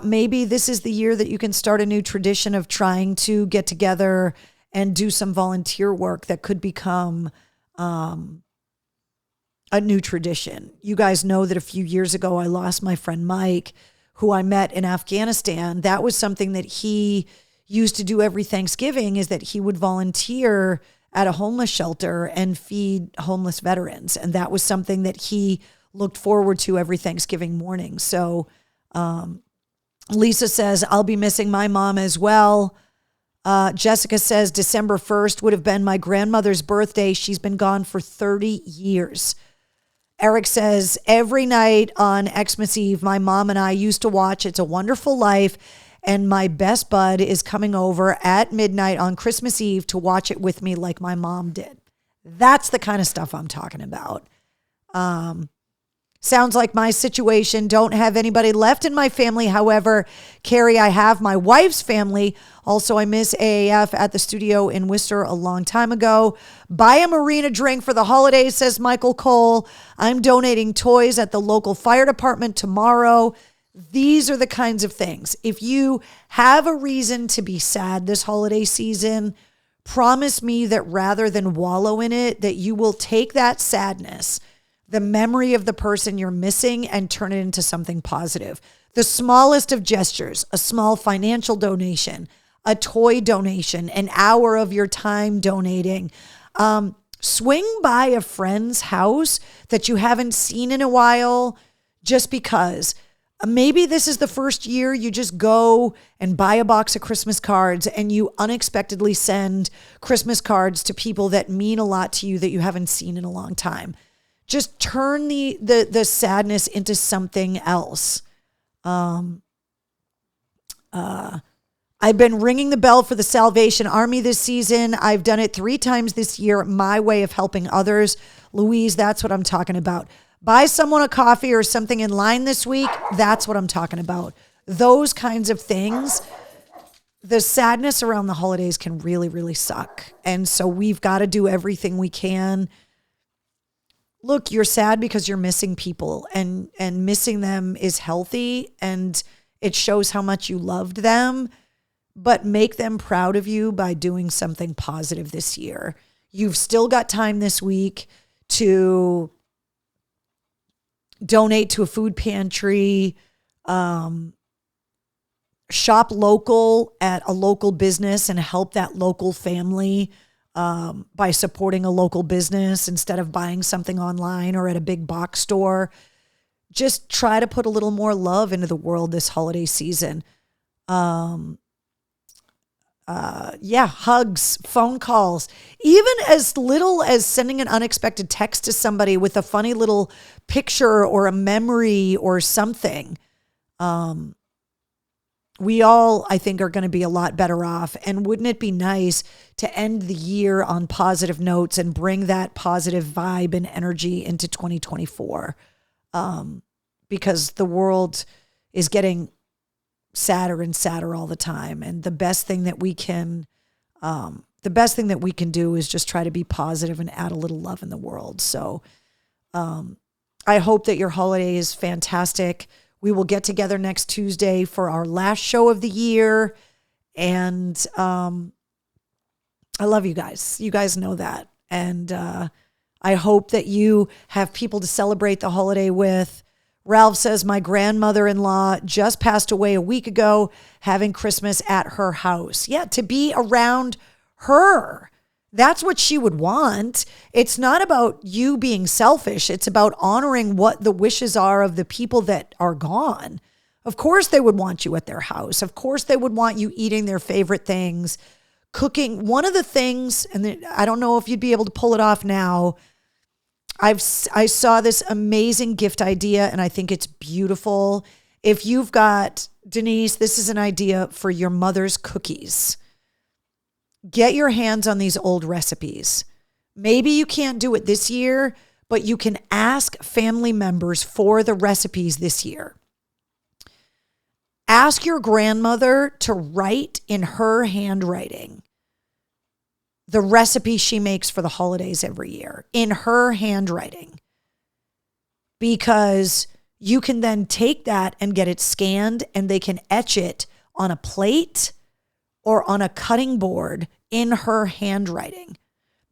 Maybe this is the year that you can start a new tradition of trying to get together and do some volunteer work that could become a new tradition. You guys know that a few years ago, I lost my friend Mike, who I met in Afghanistan. That was something that he used to do every Thanksgiving, is that he would volunteer at a homeless shelter and feed homeless veterans. And that was something that he looked forward to every Thanksgiving morning. So Lisa says, I'll be missing my mom as well. Jessica says, December 1st would have been my grandmother's birthday. She's been gone for 30 years. Eric says, every night on Xmas Eve, my mom and I used to watch It's a Wonderful Life, and my best bud is coming over at midnight on Christmas Eve to watch it with me like my mom did. That's the kind of stuff I'm talking about. Sounds like my situation. Don't have anybody left in my family. However, Carrie, I have my wife's family. Also, I miss AAF at the studio in Worcester a long time ago. Buy a Marina drink for the holidays, says Michael Cole. I'm donating toys at the local fire department tomorrow. These are the kinds of things. If you have a reason to be sad this holiday season, promise me that rather than wallow in it, that you will take that sadness, the memory of the person you're missing, and turn it into something positive. The smallest of gestures, a small financial donation, a toy donation, an hour of your time donating. Swing by a friend's house that you haven't seen in a while just because. Maybe this is the first year you just go and buy a box of Christmas cards and you unexpectedly send Christmas cards to people that mean a lot to you that you haven't seen in a long time. Just turn the sadness into something else. I've been ringing the bell for the Salvation Army this season. I've done it 3 times this year. My way of helping others. Louise, that's what I'm talking about. Buy someone a coffee or something in line this week. That's what I'm talking about. Those kinds of things. The sadness around the holidays can really, really suck. And so we've got to do everything we can. Look, you're sad because you're missing people, and missing them is healthy, and it shows how much you loved them, but make them proud of you by doing something positive this year. You've still got time this week to donate to a food pantry, shop local at a local business and help that local family by supporting a local business instead of buying something online or at a big box store. Just try to put a little more love into the world this holiday season. Hugs, phone calls, even as little as sending an unexpected text to somebody with a funny little picture or a memory or something. We all, I think, are going to be a lot better off. And wouldn't it be nice to end the year on positive notes and bring that positive vibe and energy into 2024? Because the world is getting sadder and sadder all the time. And the best thing that we can do is just try to be positive and add a little love in the world. So I hope that your holiday is fantastic. We will get together next Tuesday for our last show of the year. And I love you guys. You guys know that. And I hope that you have people to celebrate the holiday with. Ralph says, my grandmother-in-law just passed away a week ago, having Christmas at her house. Yeah, to be around her. That's what she would want. It's not about you being selfish. It's about honoring what the wishes are of the people that are gone. Of course they would want you at their house. Of course they would want you eating their favorite things, cooking. One of the things, and I don't know if you'd be able to pull it off now, I saw this amazing gift idea, and I think it's beautiful. If you've got, Denise, this is an idea for your mother's cookies. Get your hands on these old recipes. Maybe you can't do it this year, but you can ask family members for the recipes this year. Ask your grandmother to write in her handwriting the recipe she makes for the holidays every year in her handwriting, because you can then take that and get it scanned, and they can etch it on a plate or on a cutting board in her handwriting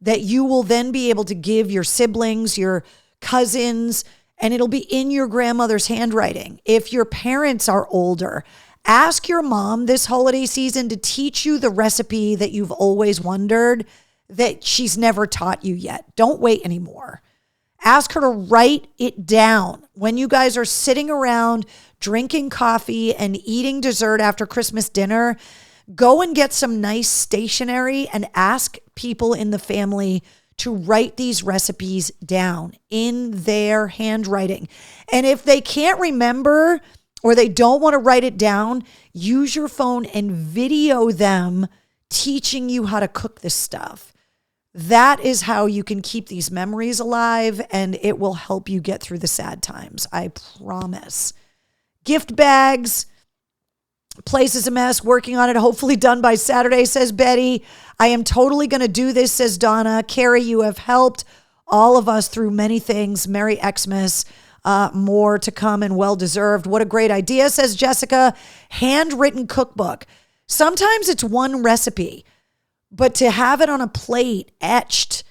that you will then be able to give your siblings, your cousins, and it'll be in your grandmother's handwriting. If your parents are older, ask your mom this holiday season to teach you the recipe that you've always wondered that she's never taught you yet. Don't wait anymore. Ask her to write it down. When you guys are sitting around drinking coffee and eating dessert after Christmas dinner, go and get some nice stationery and ask people in the family to write these recipes down in their handwriting. And if they can't remember or they don't want to write it down, use your phone and video them teaching you how to cook this stuff. That is how you can keep these memories alive, and it will help you get through the sad times. I promise. Gift bags. Place is a mess. Working on it. Hopefully done by Saturday, says Betty. I am totally going to do this, says Donna. Carrie, you have helped all of us through many things. Merry Xmas. More to come and well-deserved. What a great idea, says Jessica. Handwritten cookbook. Sometimes it's one recipe, but to have it on a plate etched,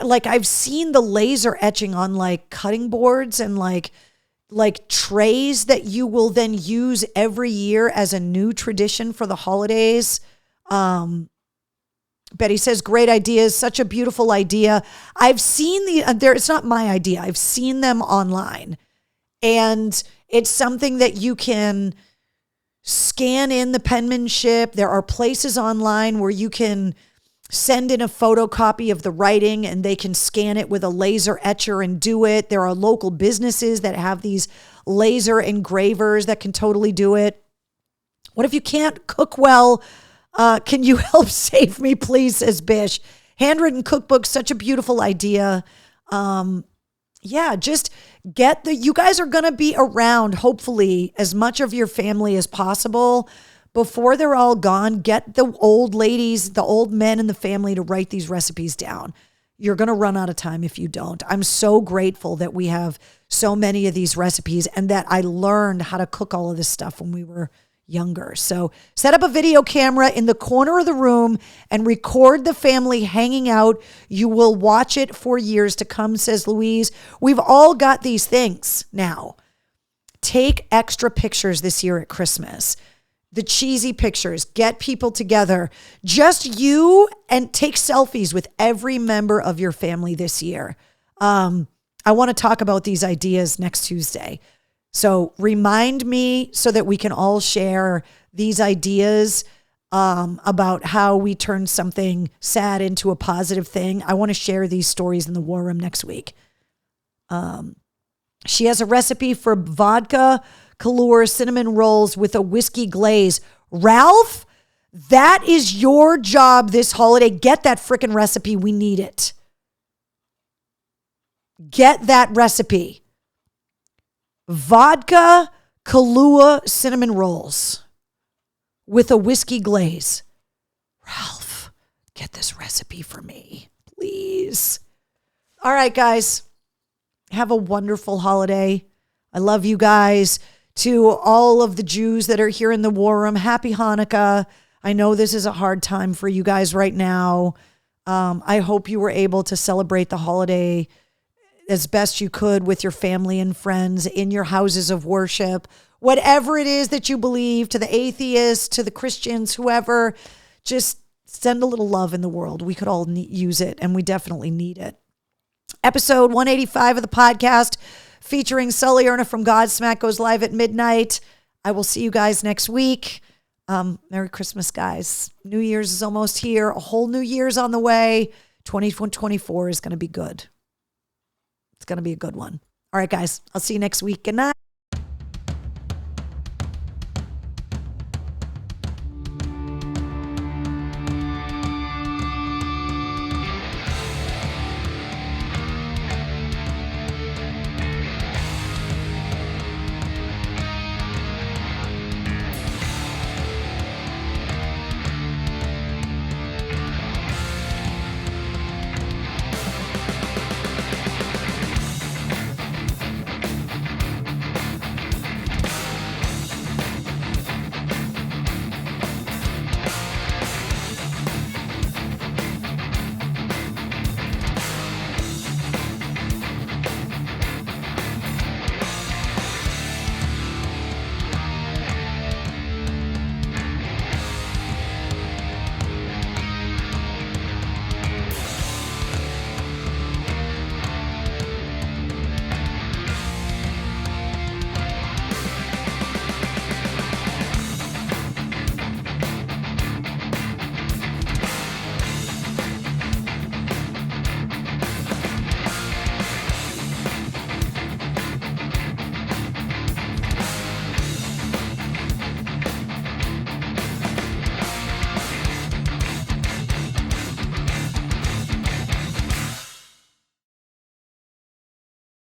like I've seen the laser etching on like cutting boards and like trays that you will then use every year as a new tradition for the holidays. Betty says, great ideas. Such a beautiful idea. I've seen it's not my idea. I've seen them online, and it's something that you can scan in the penmanship. There are places online where you can send in a photocopy of the writing and they can scan it with a laser etcher and do it. There are local businesses that have these laser engravers that can totally do it. What if you can't cook well? Can you help save me, please, says Bish. Handwritten cookbook, such a beautiful idea. Yeah, just you guys are going to be around, hopefully, as much of your family as possible. Before they're all gone, get the old ladies, the old men in the family to write these recipes down. You're going to run out of time if you don't. I'm so grateful that we have so many of these recipes and that I learned how to cook all of this stuff when we were younger. So set up a video camera in the corner of the room and record the family hanging out. You will watch it for years to come, says Louise. We've all got these things now. Take extra pictures this year at Christmas. The cheesy pictures, get people together, just you, and take selfies with every member of your family this year. I want to talk about these ideas next Tuesday. So remind me so that we can all share these ideas about how we turn something sad into a positive thing. I want to share these stories in the War Room next week. She has a recipe for vodka Kalur cinnamon rolls with a whiskey glaze. Ralph, that is your job this holiday. Get that frickin' recipe. We need it. Get that recipe. Vodka Kahlua cinnamon rolls with a whiskey glaze. Ralph, get this recipe for me, please. All right, guys. Have a wonderful holiday. I love you guys. To all of the Jews that are here in the War Room, happy Hanukkah. I know this is a hard time for you guys right now. I hope you were able to celebrate the holiday as best you could with your family and friends in your houses of worship. Whatever it is that you believe, to the atheists, to the Christians, whoever, just send a little love in the world. We could all use it, and we definitely need it. Episode 185 of the podcast featuring Sully Erna from Godsmack goes live at midnight. I will see you guys next week. Merry Christmas, guys. New Year's is almost here. A whole new year's on the way. 2024 is going to be good. It's going to be a good one. All right, guys. I'll see you next week. Good night.